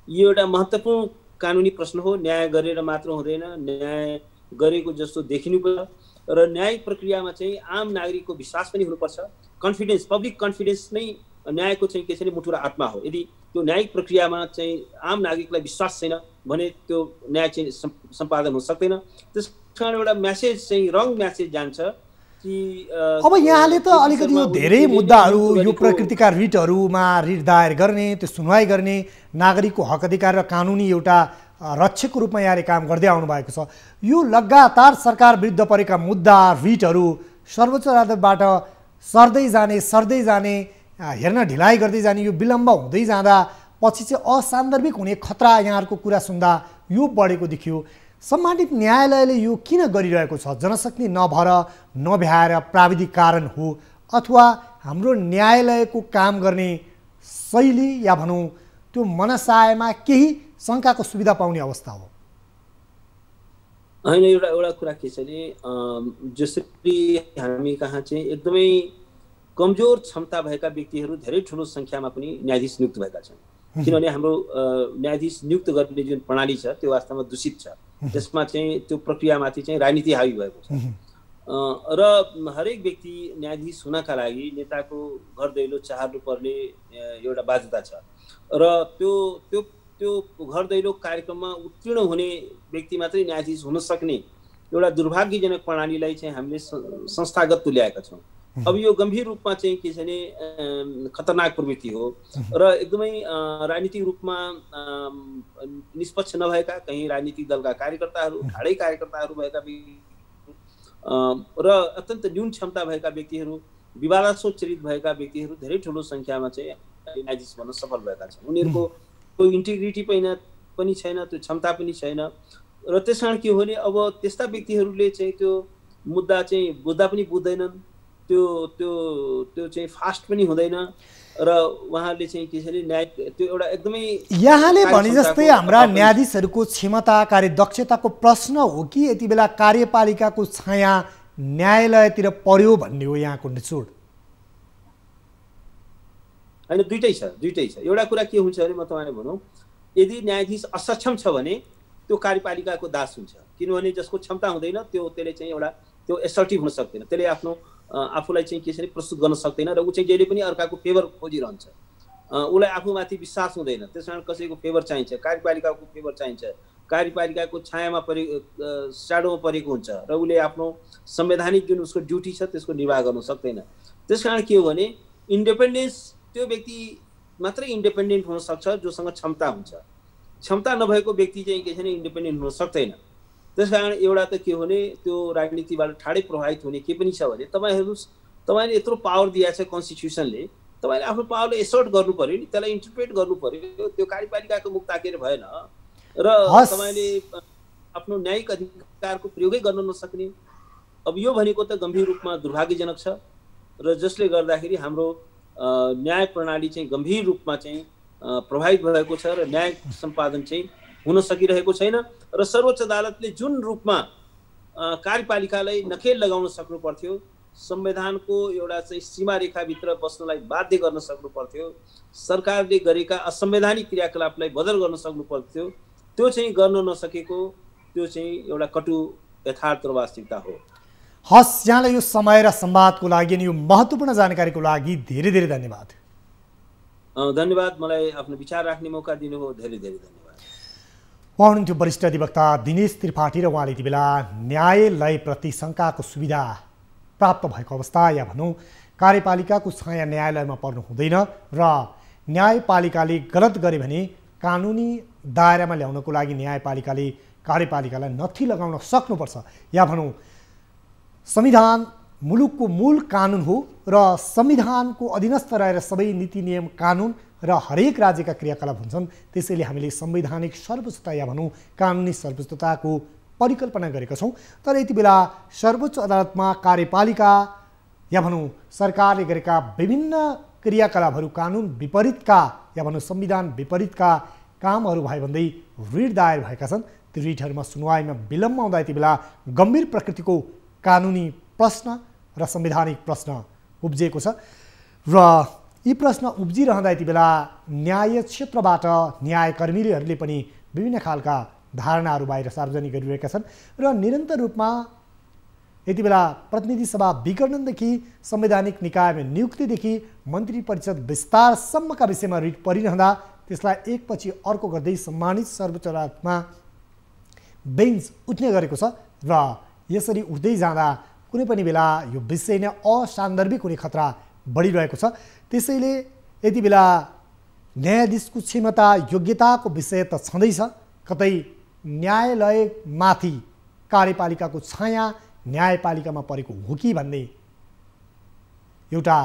यो एउटा महत्त्वपूर्ण कानुनी प्रश्न हो। न्याय गरेर मात्र हुँदैन, न्याय गरेको जस्तो देखिनु पर्छ र न्यायिक प्रक्रियामा चाहिँ आम नागरिकको विश्वास पनि हुनुपर्छ। कन्फिडेन्स, पब्लिक कन्फिडेन्स नै न्यायको चाहिँ के छ भने मुटु र आत्मा हो। यदि त्यो न्यायिक प्रक्रियामा चाहिँ आम नागरिकलाई विश्वास छैन भने त्यो न्याय चाहिँ सम्पादन हुन सक्दैन। त्यस कारण एउटा म्यासेज चाहिँ रङ म्यासेज जान्छ कि अब यहाँले त अलिकति यो धेरै मुद्दाहरू, यो प्रकृतिका रिटहरूमा रिट दायर गर्ने, त्यो सुनवाई गर्ने, नागरिकको हक अधिकार र कानुनी एउटा रक्षकको रूपमा यहाँले काम गर्दै आउनु भएको छ। यो लगातार सरकार विरुद्ध परेका मुद्दा, रिटहरू सर्वोच्च अदालतबाट सर्दै जाने हेर्न ढिलाइ गर्दै जाने, यो विलम्ब हुँदै जाँदा पछि चाहिँ असान्दर्भिक हुने खतरा यहाँहरूको कुरा सुन्दा यो बढेको देखियो। सम्मानित न्यायालयले यो किन गरिरहेको छ? जनशक्ति नभ्याएर प्राविधिक कारण हो अथवा हाम्रो न्यायालयको काम गर्ने शैली या भनौँ त्यो मनसायमा केही शङ्काको सुविधा पाउने अवस्था हो? होइन, एउटा कुरा के छ भने जसरी हामी कहाँ चाहिँ एकदमै कमजोर क्षमता भएका व्यक्तिहरू धेरै ठुलो सङ्ख्यामा पनि न्यायाधीश नियुक्त भएका छन्। किनभने हाम्रो न्यायाधीश नियुक्त गर्ने जुन प्रणाली छ त्यो वास्तवमा दूषित छ। त्यसमा चाहिँ त्यो प्रक्रियामाथि चाहिँ राजनीति हावी भएको छ र हरेक व्यक्ति न्यायाधीश हुनका लागि नेताको घर दैलो चाहनु पर्ने एउटा बाध्यता छ र त्यो घर दैलो कार्यक्रममा उत्तीर्ण हुने व्यक्ति मात्रै न्यायाधीश हुन सक्ने एउटा दुर्भाग्यजनक प्रणालीलाई चाहिँ हामीले संस्थागत तुल्याएका छौँ। अब यो गम्भीर रूपमा चाहिँ के छ भने खतरनाक प्रवृत्ति हो र एकदमै राजनीतिक रूपमा निष्पक्ष नभएका कहीँ राजनीतिक दलका कार्यकर्ताहरू, ठाडै कार्यकर्ताहरू भएका र अत्यन्त न्यून क्षमता भएका व्यक्तिहरू, विवादास्पद चरित भएका व्यक्तिहरू धेरै ठुलो सङ्ख्यामा चाहिँ न्यायाधीश बन्न सफल भएका छन्। उनीहरूको त्यो इन्टिग्रिटी पनि छैन, त्यो क्षमता पनि छैन र त्यस कारण के हो भने अब त्यस्ता व्यक्तिहरूले चाहिँ त्यो मुद्दा चाहिँ बुझ्दा पनि बुझ्दैनन्, त्यो चाहिँ फास्ट पनि हुँदैन र उहाँहरूले चाहिँ के छ भने न्याय त्यो एउटा एकदमै यहाँले भने जस्तै हाम्रा न्यायाधीशहरूको क्षमता, कार्यदक्षताको प्रश्न हो कि यति बेला कार्यपालिकाको छाया न्यायालयतिर पर्यो भन्ने हो यहाँको निचोड? होइन, दुइटै छ। एउटा कुरा के हुन्छ भने म तपाईँलाई भनौँ, यदि न्यायाधीश असक्षम छ भने त्यो कार्यपालिकाको दास हुन्छ। किनभने जसको क्षमता हुँदैन त्यसले चाहिँ एउटा त्यो एसर्टिभ हुन सक्दैन, त्यसले आफूलाई चाहिँ के छ भने प्रस्तुत गर्न सक्दैन र ऊ चाहिँ जहिले पनि अर्काको फेभर खोजिरहन्छ। उसलाई आफूमाथि विश्वास हुँदैन, त्यस कारण कसैको फेभर चाहिन्छ, कार्यपालिकाको फेभर चाहिन्छ, कार्यपालिकाको छायामा स्याडोमा परेको हुन्छ र उसले आफ्नो संवैधानिक जुन उसको ड्युटी छ त्यसको निर्वाह गर्न सक्दैन। त्यस कारण के हो भने इन्डिपेन्डेन्स, त्यो व्यक्ति मात्रै इन्डिपेन्डेन्ट हुन सक्छ जोसँग क्षमता हुन्छ। क्षमता नभएको व्यक्ति चाहिँ के छ भने इन्डिपेन्डेन्ट हुन सक्दैन। त्यस कारण एउटा त के हो भने त्यो राजनीतिबाट ठाडै प्रभावित हुने के पनि छ भने तपाईँले यत्रो पावर दिएको छ कन्स्टिट्युसनले, तपाईँले आफ्नो पावरले एसर्ट गर्नु पर्यो नि, त्यसलाई इन्टरप्रेट गर्नु पर्यो। त्यो कार्यपालिकाको मुख ताकेर भएन र तपाईँले आफ्नो न्यायिक अधिकारको प्रयोगै गर्न नसक्ने। अब यो भनेको त गम्भीर रूपमा दुर्भाग्यजनक छ र जसले गर्दाखेरि हाम्रो न्याय प्रणाली चाहिँ गम्भीर रूपमा चाहिँ प्रभावित भएको छ र न्याय सम्पादन चाहिँ हुन सकिरहेको छैन र सर्वोच्च अदालतले जुन रूपमा कार्यपालिकालाई नखेल लगाउन सक्नु पर्थ्यो, संविधानको एउटा चाहिँ सीमारेखाभित्र बस्नलाई बाध्य गर्न सक्नु पर्थ्यो, सरकारले गरेका असंवैधानिक क्रियाकलापलाई बदल गर्न सक्नु पर्थ्यो, त्यो चाहिँ गर्न नसकेको त्यो चाहिँ एउटा कटु यथार्थ र वास्तविकता हो। हस्, यहाँलाई यो समय र संवादको लागि अनि यो महत्त्वपूर्ण जानकारीको लागि धेरै धेरै धन्यवाद। धन्यवाद, मलाई आफ्नो विचार राख्ने मौका दिनुभयो, धेरै धेरै धन्यवाद। उहाँ हुनुहुन्थ्यो वरिष्ठ अधिवक्ता दिनेश त्रिपाठी र उहाँले यति बेला न्यायालयप्रति शङ्काको सुविधा प्राप्त भएको अवस्था या भनौँ कार्यपालिकाको छाया न्यायालयमा पर्नु हुँदैन र न्यायपालिकाले गलत गरे भने कानुनी दायरामा ल्याउनको लागि न्यायपालिकाले कार्यपालिकालाई नथी लगाउन सक्नुपर्छ, या भनौँ संविधान मुलुकको मूल कानुन हो र संविधानको अधीनस्थ रहेर सबै नीति नियम कानुन र हरेक राज्यका क्रियाकलाप हुन्छन्। त्यसैले हामीले संवैधानिक सर्वोच्चता या भनौँ कानुनी सर्वोच्चताको परिकल्पना गरेका छौँ। तर यति बेला सर्वोच्च अदालतमा कार्यपालिका या भनौँ सरकारले गरेका विभिन्न क्रियाकलापहरू कानुन विपरीतका या भनौँ संविधान विपरीतका कामहरू भए भन्दै रिट दायर भएका छन्। ती रिटहरूमा सुनवाईमा विलम्ब आउँदा यति बेला गम्भीर प्रकृतिको कानुनी प्रश्न र संवैधानिक प्रश्न उब्जिएको छ र यी प्रश्न उब्जिरहँदा यति बेला न्याय क्षेत्रबाट न्यायकर्मीहरूले पनि विभिन्न खालका धारणाहरू बाहिर सार्वजनिक गरिरहेका छन् र निरन्तर रूपमा यति बेला प्रतिनिधि सभा विघटनदेखि संवैधानिक निकायमा नियुक्तिदेखि मन्त्री परिषद विस्तारसम्मका विषयमा रिट परिरहँदा त्यसलाई एकपछि अर्को गर्दै सम्मानित सर्वोच्च अदालतमा बेन्च उठ्ने गरेको छ र यसरी उठ्दै जाँदा कुनै पनि बेला यो विषय नै असान्दर्भिक हुने खतरा बढिरहेको छ। त्यसैले यति बेला न्यायाधीशको क्षमता योग्यताको विषय त छँदैछ, कतै न्यायालयमाथि कार्यपालिकाको छाया न्यायपालिकामा परेको हो कि भन्ने एउटा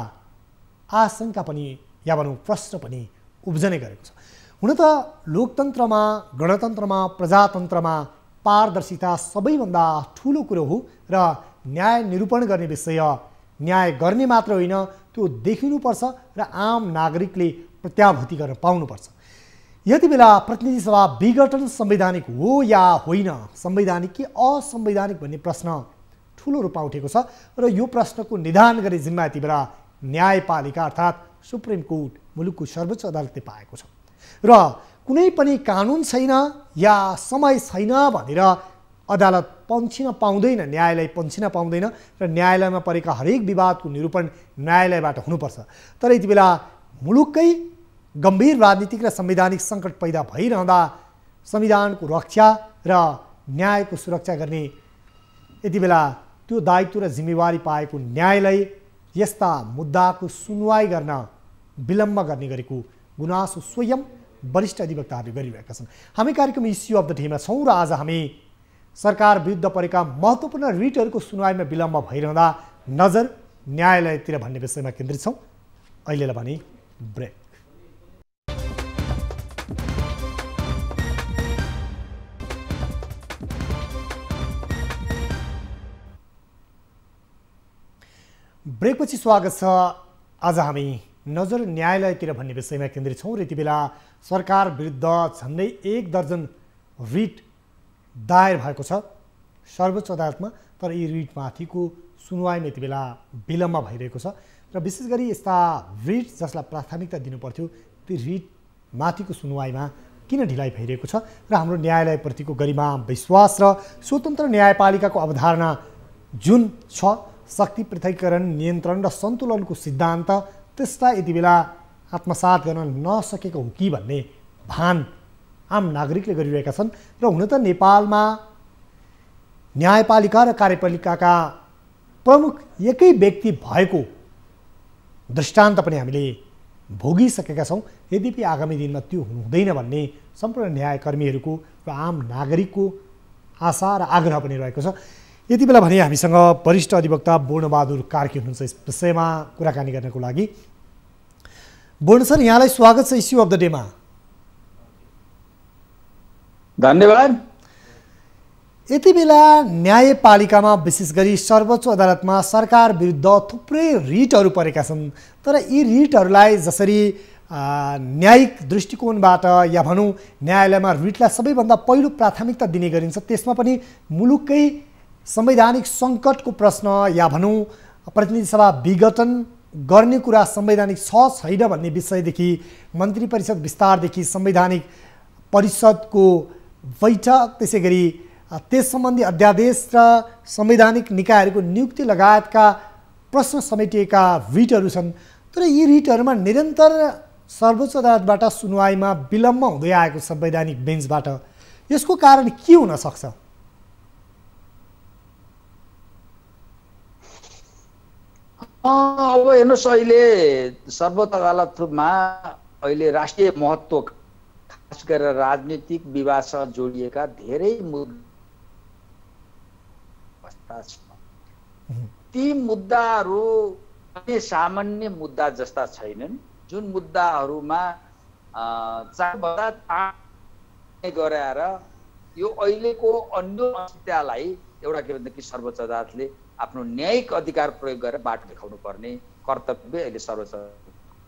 आशंका पनि या भनौँ प्रश्न पनि उब्जने गरेको छ। हुन त लोकतन्त्रमा, गणतन्त्रमा, प्रजातन्त्रमा पारदर्शिता सबैभन्दा ठुलो कुरो हो र न्याय निरूपण गर्ने विषय न्याय गर्ने मात्र होइन, त्यो देखिनुपर्छ र आम नागरिकले प्रत्याभूति गर्न पाउनुपर्छ। यति बेला प्रतिनिधि सभा विघटन संवैधानिक हो या होइन, संवैधानिक कि असंवैधानिक भन्ने प्रश्न ठुलो रूपमा उठेको छ र यो प्रश्नको निदान गर्ने जिम्मा यति बेला न्यायपालिका अर्थात् सुप्रिम कोर्ट मुलुकको सर्वोच्च अदालतले पाएको छ र कुनै पनि कानुन छैन या समय छैन भनेर अदालत पन्छिन पाउँदैन, न्यायालय पन्छिन पाउँदैन र न्यायालयमा परेका हरेक विवादको निरूपण न्यायालयबाट हुनुपर्छ। तर यति बेला मुलुककै गम्भीर राजनीतिक र संवैधानिक सङ्कट पैदा भइरहँदा संविधानको रक्षा र न्यायको सुरक्षा गर्ने यति बेला त्यो दायित्व र जिम्मेवारी पाएको न्यायालय यस्ता मुद्दाको सुनवाई गर्न विलम्ब गर्ने गरेको गुनासो स्वयं वरिष्ठ अधिवक्ताहरूले गरिरहेका छन्। हामी कार्यक्रम इस्यु अफ द डेमा छौँ र आज हामी सरकार विरुद्ध परेका महत्त्वपूर्ण रिटहरूको सुनवाईमा विलम्ब भइरहँदा नजर न्यायालयतिर भन्ने विषयमा केन्द्रित छौँ। अहिलेलाई भने ब्रेक। ब्रेकपछि स्वागत छ। आज हामी नजर न्यायालयतिर भन्ने विषयमा केन्द्रित छौँ र यति बेला सरकार विरुद्ध झन्डै 1 दर्जन रिट दायर भएको छ सर्वोच्च अदालतमा। तर यी रिटमाथिको सुनवाईमा यति बेला विलम्ब भइरहेको छ र विशेष गरी यस्ता रिट जसलाई प्राथमिकता दिनुपर्थ्यो ती रिटमाथिको सुनवाईमा किन ढिलाइ भइरहेको छ र हाम्रो न्यायालयप्रतिको गरिमा, विश्वास र स्वतन्त्र न्यायपालिकाको अवधारणा जुन छ, शक्ति पृथकीकरण, नियन्त्रण र सन्तुलनको सिद्धान्त, त्यसलाई यति बेला आत्मसात गर्न नसकेको हो कि भन्ने भान आम नागरिकले गरिरहेका छन्। र हुन त नेपालमा न्यायपालिका र कार्यपालिकाका प्रमुख एकै व्यक्ति भएको दृष्टान्त पनि हामीले भोगिसकेका छौँ। यद्यपि आगामी दिनमा त्यो हुँदैन भन्ने सम्पूर्ण न्यायकर्मीहरूको र आम नागरिकको आशा र आग्रह पनि रहेको छ। यति बेला भने हामीसँग वरिष्ठ अधिवक्ता बोर्णबहादुर कार्की हुनुहुन्छ यस विषयमा कुराकानी गर्नको लागि। बोर्ण सर, यहाँलाई स्वागत छ इस्यु अफ द डेमा। धन्यवाद। यति बेला न्यायपालिकामा विशेष गरी सर्वोच्च अदालतमा सरकार विरुद्ध थुप्रै रिटहरू परेका छन्। तर यी रिटहरूलाई जसरी न्यायिक दृष्टिकोणबाट या भनौँ न्यायालयमा रिटलाई सबैभन्दा पहिलो प्राथमिकता दिने गरिन्छ, त्यसमा पनि मुलुककै संवैधानिक सङ्कटको प्रश्न या भनौँ प्रतिनिधि सभा विघटन गर्ने कुरा संवैधानिक छ छैन भन्ने विषयदेखि मन्त्री परिषद विस्तारदेखि संवैधानिक परिषदको बैठक, त्यसै गरी त्यस सम्बन्धी अध्यादेश र संवैधानिक निकायहरूको नियुक्ति लगायतका प्रश्न समेटिएका रिटहरू छन्। तर यी रिटहरूमा निरन्तर सर्वोच्च अदालतबाट सुनवाईमा विलम्ब हुँदै आएको संवैधानिक बेन्चबाट यसको कारण के हुन सक्छ? अब हेर्नुहोस्, अहिले सर्वोच्च अदालतमा अहिले राष्ट्रिय महत्त्व खास गरेर राजनीतिक विवादसँग जोडिएका धेरै मुद्दा छ। ती मुद्दाहरू पनि सामान्य मुद्दा जस्ता छैनन्, जुन मुद्दाहरूमा चारभन्दा गराएर यो अहिलेको अन्य अवस्थालाई एउटा के भनेदेखि सर्वोच्च अदालतले आफ्नो न्यायिक अधिकार प्रयोग गरेर बाटो देखाउनु पर्ने कर्तव्य अहिले सर्वोच्च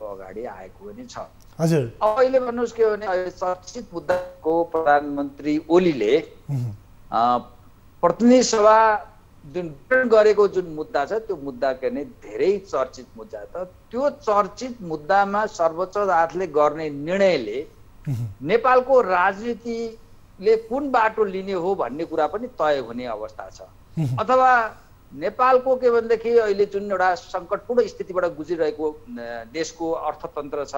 अगाडि आएको पनि छ। हजुर, अब अहिले भन्नुहोस् के भने चर्चित मुद्दाको प्रधानमन्त्री ओलीले प्रतिनिधि सभा जुन गठन गरेको जुन मुद्दा छ त्यो मुद्दा के भने धेरै चर्चित मुद्दा त त्यो चर्चित मुद्दामा सर्वोच्च अदालतले गर्ने निर्णयले नेपालको राजनीतिले कुन बाटो लिने हो भन्ने कुरा पनि तय हुने अवस्था छ। अथवा नेपालको के भनेदेखि अहिले जुन एउटा सङ्कटपूर्ण स्थितिबाट गुज्रिरहेको देशको अर्थतन्त्र छ,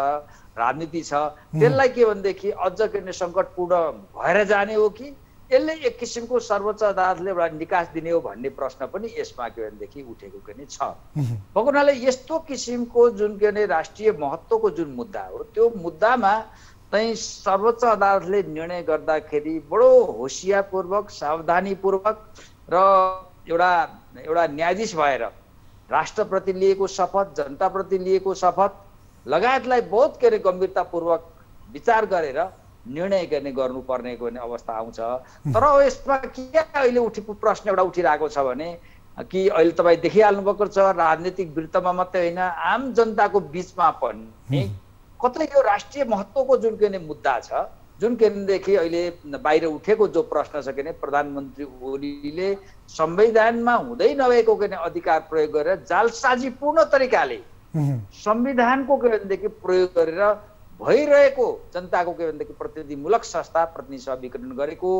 राजनीति छ, त्यसलाई के भनेदेखि अझ के सङ्कटपूर्ण भएर जाने हो कि यसले एक किसिमको सर्वोच्च अदालतले एउटा निकास दिने हो भन्ने प्रश्न पनि यसमा के भनेदेखि उठेको के नै छ। भएको हुनाले यस्तो किसिमको जुन के भने राष्ट्रिय महत्त्वको जुन मुद्दा हो त्यो मुद्दामा चाहिँ सर्वोच्च अदालतले निर्णय गर्दाखेरि बडो होसियारपूर्वक, सावधानीपूर्वक र एउटा न्यायाधीश भएर राष्ट्रप्रति लिएको शपथ, जनताप्रति लिएको शपथ लगायतलाई बहुत के अरे गम्भीरतापूर्वक विचार गरेर निर्णय गर्नुपर्ने अवस्था आउँछ। तर यसमा के अहिले प्रश्न एउटा उठिरहेको छ भने कि अहिले तपाईँ देखिहाल्नु भएको छ राजनीतिक वृत्तमा मात्रै होइन आम जनताको बिचमा पनि कतै यो राष्ट्रिय महत्त्वको जुन के मुद्दा छ, जुन केन्द्रदेखि अहिले बाहिर उठेको जो प्रश्न छ के प्रधानमन्त्री ओलीले संविधानमा हुँदै नभएको के अधिकार प्रयोग गरेर जालसाजीपूर्ण तरिकाले संविधानको के भनेदेखि प्रयोग गरेर भइरहेको जनताको के भनेदेखि प्रतिनिधिमूलक संस्था प्रतिनिधि सभा विघटन गरेको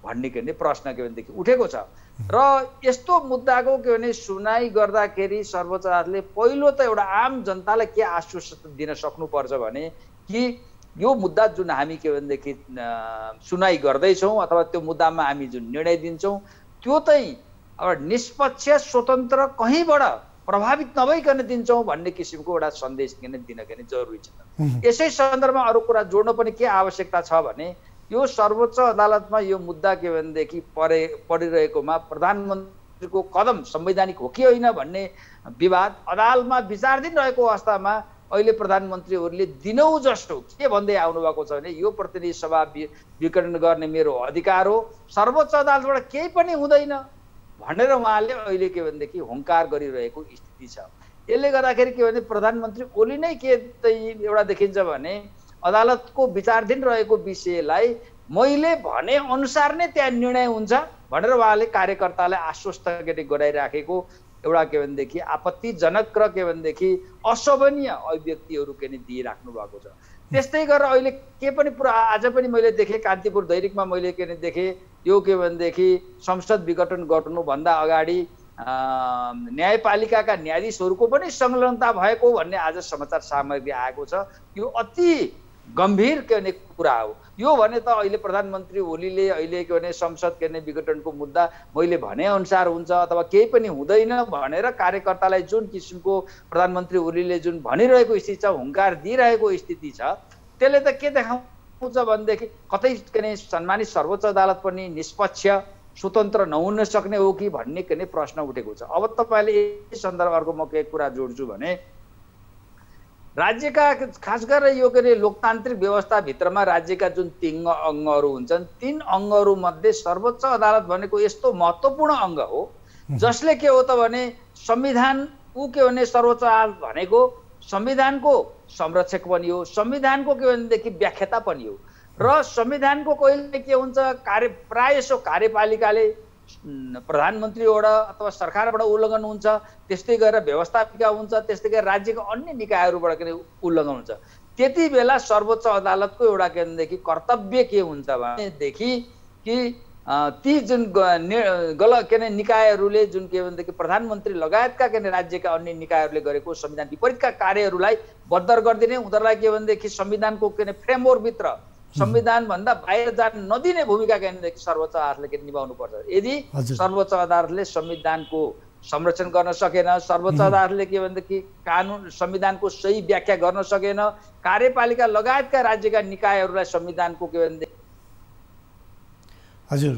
भन्ने के प्रश्न के भनेदेखि उठेको छ। र यस्तो मुद्दाको के भने सुनाइ गर्दाखेरि सर्वोच्च अदालतले पहिलो त एउटा आम जनतालाई के आश्वासन दिन सक्नुपर्छ भने कि यो मुद्दा जुन हामी के भनेदेखि सुनाइ गर्दैछौँ अथवा त्यो मुद्दामा हामी जुन निर्णय दिन्छौँ त्यो चाहिँ अब निष्पक्ष स्वतन्त्र कहीँबाट प्रभावित नभइकन दिन्छौँ भन्ने किसिमको एउटा सन्देश दिन के जरुरी छ। यसै सन्दर्भमा अरू कुरा जोड्न पनि के आवश्यकता छ भने यो सर्वोच्च अदालतमा यो मुद्दा के भनेदेखि परिरहेकोमा प्रधानमन्त्रीको कदम संवैधानिक हो कि होइन भन्ने विवाद अदालतमा विचाराधीन रहेको अवस्थामा अहिले प्रधानमन्त्रीहरूले दिनौँ जस्तो के भन्दै आउनु भएको छ भने यो प्रतिनिधि सभा विघटन गर्ने मेरो अधिकार हो, सर्वोच्च अदालतबाट केही पनि हुँदैन भनेर उहाँले अहिले के भनेदेखि हुङ्कार गरिरहेको स्थिति छ। यसले गर्दाखेरि के भने प्रधानमन्त्री ओली नै के चाहिँ एउटा देखिन्छ भने अदालतको विचाराधीन रहेको विषयलाई मैले भने अनुसार नै त्यहाँ निर्णय हुन्छ भनेर उहाँले कार्यकर्तालाई आश्वस्त गराइराखेको एउटा के भनेदेखि आपत्तिजनक र के भनेदेखि अशोभनीय अभिव्यक्तिहरू के दिइराख्नु भएको छ। त्यस्तै गरेर अहिले के पनि पुरा आज पनि मैले देखेँ कान्तिपुर दैनिकमा मैले के देखेँ यो के भनेदेखि संसद विघटन गर्नुभन्दा अगाडि न्यायपालिकाका न्यायाधीशहरूको पनि संलग्नता भएको भन्ने आज समाचार सामग्री आएको छ। यो अति गम्भीर के भने कुरा हो। यो भने त अहिले प्रधानमन्त्री ओलीले अहिले के भने संसद के भने विघटनको मुद्दा मैले भने अनुसार हुन्छ अथवा केही पनि हुँदैन भनेर कार्यकर्तालाई जुन किसिमको प्रधानमन्त्री ओलीले जुन भनिरहेको स्थिति छ, हुङ्कार दिइरहेको स्थिति छ, त्यसले त के देखाउँछ भनेदेखि कतै के भने सम्मानित सर्वोच्च अदालत पनि निष्पक्ष स्वतन्त्र नहुन सक्ने हो कि भन्ने के प्रश्न उठेको छ। अब तपाईँले यस सन्दर्भ अर्को म के कुरा जोड्छु भने राज्यका खास गरेर यो के लोकतान्त्रिक व्यवस्थाभित्रमा राज्यका जुन 3 अङ्गहरू हुन्छन्, 3 अङ्गहरू मध्ये सर्वोच्च अदालत भनेको यस्तो महत्त्वपूर्ण अङ्ग हो जसले के हो त भने संविधान के भने सर्वोच्च अदालत भनेको संविधानको संरक्षक पनि हो, संविधानको के भनेदेखि व्याख्याता पनि हो र संविधानको कहिले के हुन्छ प्रायसो कार्यपालिकाले प्रधानमन्त्रीबाट अथवा सरकारबाट उल्लङ्घन हुन्छ, त्यस्तै गरेर व्यवस्थापिका हुन्छ, त्यस्तै गरेर राज्यका अन्य निकायहरूबाट के उल्लङ्घन हुन्छ। त्यति बेला सर्वोच्च अदालतको एउटा के भनेदेखि कर्तव्य के हुन्छ भनेदेखि कि ती जुन के निकायहरूले जुन के भनेदेखि प्रधानमन्त्री लगायतका के राज्यका अन्य निकायहरूले गरेको संविधान विपरीतका कार्यहरूलाई बद्दर गरिदिने, उनीहरूलाई के भनेदेखि संविधानको के फ्रेमवर्कभित्र संविधान भन्दा बाहिर जान नदिने भूमिका के सर्वोच्च अदालतले निभाउनु पर्छ। यदि सर्वोच्च अदालतले संविधानको संरक्षण गर्न सकेन, सर्वोच्च अदालतले के भनेदेखि कानुन संविधानको सही व्याख्या गर्न सकेन, कार्यपालिका लगायतका राज्यका निकायहरूलाई संविधानको के भनेदेखि हजुर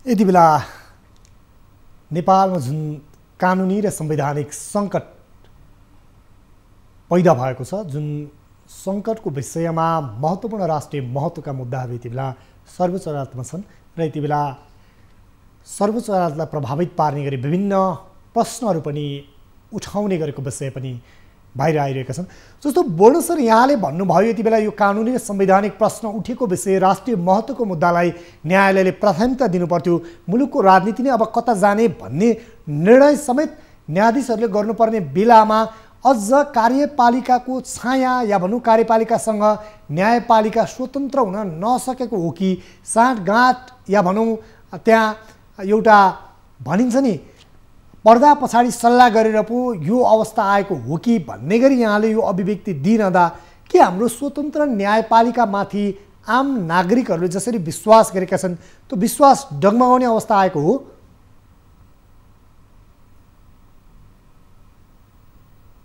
यति बेला नेपालमा जुन कानुनी र संवैधानिक सङ्कट पैदा भएको छ, जुन सङ्कटको विषयमा महत्त्वपूर्ण राष्ट्रिय महत्त्वका मुद्दाहरू यति बेला सर्वोच्च अदालतमा छन् र यति बेला सर्वोच्च अदालतलाई प्रभावित पार्ने गरी विभिन्न प्रश्नहरू पनि उठाउने गरेको विषय पनि बाहिर आइरहेका छन्। जस्तो बोर्ड सर यहाँले भन्नुभयो यति बेला यो कानुनी र संवैधानिक प्रश्न उठेको विषय राष्ट्रिय महत्त्वको मुद्दालाई न्यायालयले प्राथमिकता दिनुपर्थ्यो, मुलुकको राजनीति नै अब कता जाने भन्ने निर्णय समेत न्यायाधीशहरूले गर्नुपर्ने बेलामा अझ कार्यपालिकाको छाया या भनौँ कार्यपालिकासँग न्यायपालिका स्वतन्त्र हुन नसकेको हो कि साँठगाँठ या भनौँ त्यहाँ एउटा भनिन्छ नि पर्दा पछाडि सल्लाह गरेर पो यो अवस्था आएको हो कि भन्ने गरी यहाँले यो अभिव्यक्ति दिइरहँदा के हाम्रो स्वतन्त्र न्यायपालिकामाथि आम नागरिकहरूले जसरी विश्वास गरेका छन् त्यो विश्वास डगमगाउने अवस्था आएको हो?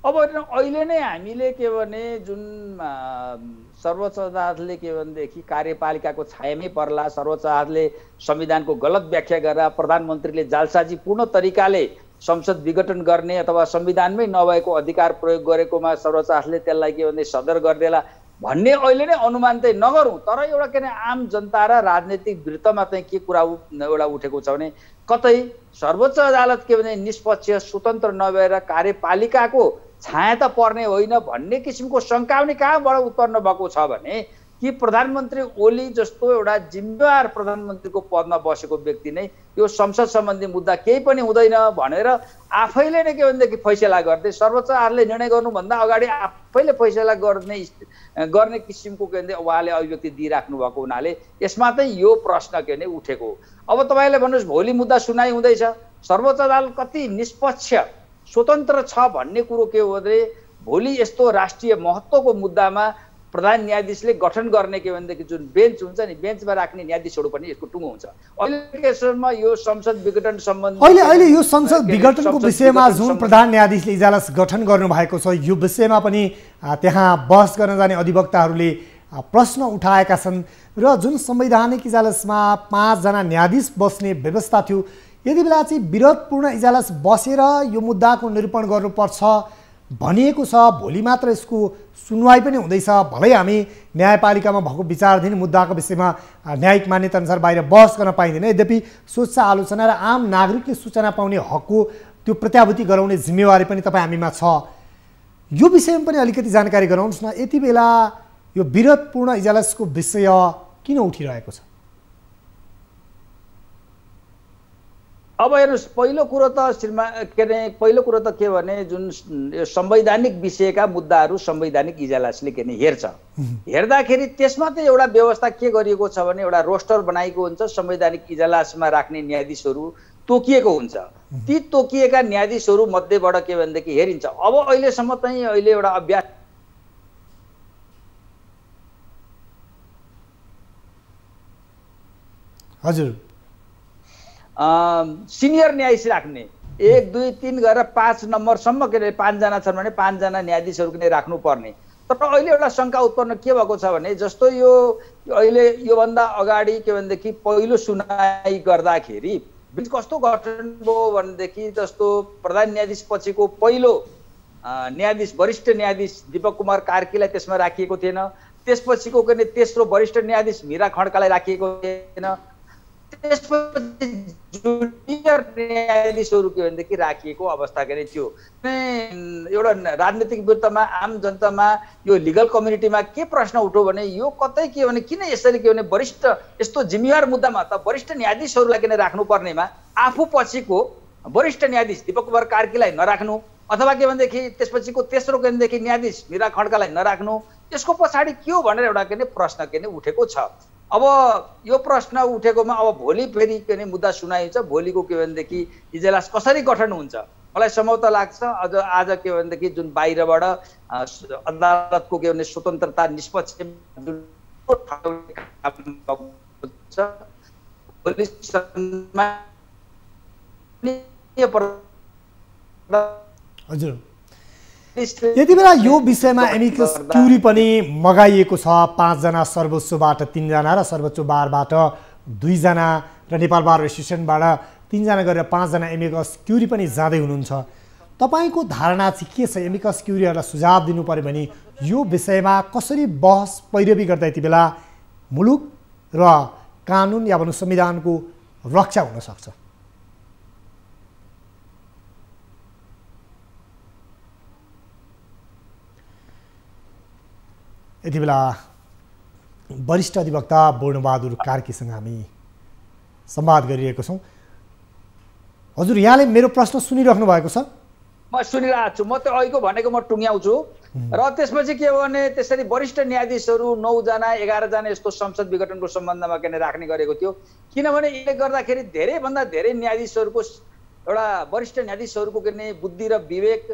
अब अहिले नै हामीले के भने जुन सर्वोच्च अदालतले के भनेदेखि कार्यपालिकाको छायामै पर्ला, सर्वोच्च अदालतले संविधानको गलत व्याख्या गरेर प्रधानमन्त्रीले जालसाजीपूर्ण तरिकाले संसद विघटन गर्ने अथवा संविधानमै नभएको अधिकार प्रयोग गरेकोमा सर्वोच्च अदालतले त्यसलाई के भने सदर गरिदेला भन्ने अहिले नै अनुमान चाहिँ नगरौँ। तर एउटा के आम जनता र राजनीतिक वृत्तमा चाहिँ के कुरा एउटा उठेको छ भने कतै सर्वोच्च अदालत के भने निष्पक्ष स्वतन्त्र नभएर कार्यपालिकाको छाया त पर्ने होइन भन्ने किसिमको शङ्का पनि कहाँबाट उत्पन्न भएको छ भने कि प्रधानमन्त्री ओली जस्तो एउटा जिम्मेवार प्रधानमन्त्रीको पदमा बसेको व्यक्ति नै यो संसद सम्बन्धी मुद्दा केही पनि हुँदैन भनेर आफैले नै के भनेदेखि फैसला गर्दै सर्वोच्च अदालतले निर्णय गर्नुभन्दा अगाडि आफैले फैसला गर्ने किसिमको के भने उहाँले अभिव्यक्ति दिइराख्नु भएको हुनाले यसमा चाहिँ यो प्रश्न के भने उठेको। अब तपाईँले भन्नुहोस् भोलि मुद्दा सुनाइ हुँदैछ, सर्वोच्च अदालत कति निष्पक्ष स्वतन्त्र छ भन्ने कुरो के हो भने भोलि यस्तो राष्ट्रिय महत्त्वको मुद्दामा प्रधान न्यायाधीशले गठन गर्ने के भनेदेखि जुन बेन्च हुन्छ नि बेन्चमा राख्ने न्यायाधीशहरू पनि यसको टुङ्गो हुन्छ। अहिलेसम्म यो संसद विघटन सम्बन्धी अहिले यो संसद विघटनको विषयमा जुन प्रधान न्यायाधीशले इजलास गठन गर्नुभएको छ यो विषयमा पनि त्यहाँ बहस गर्न जाने अधिवक्ताहरूले प्रश्न उठाएका छन् र जुन संवैधानिक इजलासमा 5 जना न्यायाधीश बस्ने व्यवस्था थियो यति बेला चाहिँ विरोधपूर्ण इजलास बसेर यो मुद्दाको निरूपण गर्नुपर्छ भनिएको छ। भोलि मात्र यसको सुनवाई पनि हुँदैछ, भलै हामी न्यायपालिकामा भएको विचाराधीन मुद्दाको विषयमा न्यायिक मान्यता अनुसार बाहिर बहस गर्न पाइँदैन, यद्यपि सोच आलोचना र आम नागरिकले सूचना पाउने हकको त्यो प्रत्याभूति गराउने जिम्मेवारी पनि तपाईँ हामीमा छ। यो विषयमा पनि अलिकति जानकारी गराउनुहोस् न, यति बेला यो विरोधपूर्ण इजलासको विषय किन उठिरहेको छ? अब हेर्नुहोस् पहिलो कुरो त पहिलो कुरो त के भने जुन संवैधानिक विषयका मुद्दाहरू संवैधानिक इजलासले के भने हेर्छ, हेर्दाखेरि त्यसमा चाहिँ एउटा व्यवस्था के गरिएको छ भने एउटा रोस्टर बनाएको हुन्छ, संवैधानिक इजलासमा राख्ने न्यायाधीशहरू तोकिएको हुन्छ, ती तोकिएका न्यायाधीशहरू मध्येबाट के भनेदेखि हेरिन्छ। अब अहिलेसम्म चाहिँ अहिले एउटा अभ्यास हजुर सिनियर न्यायाधीश राख्ने 1, 2, 3 गरेर 5 नम्बरसम्म के अरे 5 जना छन् भने 5 जना न्यायाधीशहरू नै राख्नु पर्ने। तर अहिले एउटा शङ्का उत्पन्न के भएको छ भने जस्तो यो अहिले योभन्दा अगाडि के भनेदेखि पहिलो सुनाइ गर्दाखेरि कस्तो घटना भयो भनेदेखि जस्तो प्रधान न्यायाधीश पछिको पहिलो न्यायाधीश वरिष्ठ न्यायाधीश दीपक कुमार कार्कीलाई त्यसमा राखिएको थिएन, त्यसपछिको के तेस्रो वरिष्ठ न्यायाधीश मीरा खड्कालाई राखिएको थिएन, त्यसपछि जुनियर न्यायाधीशहरू के भनेदेखि राखिएको अवस्था के थियो। एउटा राजनीतिक वृत्तमा आम जनतामा यो लिगल कम्युनिटीमा के प्रश्न उठ्यो भने यो कतै के भने किन यसरी के भने वरिष्ठ यस्तो जिम्मेवार मुद्दामा त वरिष्ठ न्यायाधीशहरूलाई किन राख्नु पर्नेमा आफू पछिको वरिष्ठ न्यायाधीश दीपक कुमार कार्कीलाई नराख्नु अथवा के भनेदेखि त्यसपछिको तेस्रो के भनेदेखि न्यायाधीश मीरा खड्कालाई नराख्नु, यसको पछाडि के हो भनेर एउटा के प्रश्न के उठेको छ। अब यो प्रश्न उठेकोमा अब भोलि फेरि के मुद्दा सुनाइन्छ, भोलिको के भनेदेखि इजलास कसरी गठन हुन्छ मलाई सम्भवतः लाग्छ अझ आज के भनेदेखि जुन बाहिरबाट अदालतको के भने स्वतन्त्रता निष्पक्ष जुन हजुर यति बेला यो विषयमा एमिकस क्युरी पनि मगाइएको छ। 5 जना सर्वोच्चबाट 3 जना र सर्वोच्च बारबाट 2 जना र नेपाल बार एसोसिएसनबाट 3 जना गरेर 5 जना एमिकस क्युरी पनि जाँदै हुनुहुन्छ। तपाईको धारणा चाहिँ के छ? एमिकस क्युरीहरूलाई सुझाव दिनु पर्यो भने यो विषयमा कसरी बहस पैरवी गर्दा यति बेला मुलुक र कानुन या भनौँ संविधानको रक्षा हुन सक्छ? यति बेला वरिष्ठ अधिवक्ता बोर्णबहादुर कार्कीसँग हामी संवाद गरिरहेको छौँ। हजुर यहाँले मेरो प्रश्न सुनिराख्नु भएको छ? म सुनिरहेको छु। म त अहिलेको भनेको म टुङ्ग्याउँछु र त्यसपछि के भने त्यसरी वरिष्ठ न्यायाधीशहरू 9 जना 11 जना यस्तो संसद विघटनको सम्बन्धमा के राख्ने गरेको थियो। किनभने यसले गर्दाखेरि धेरैभन्दा धेरै न्यायाधीशहरूको एउटा वरिष्ठ न्यायाधीशहरूको के बुद्धि र विवेक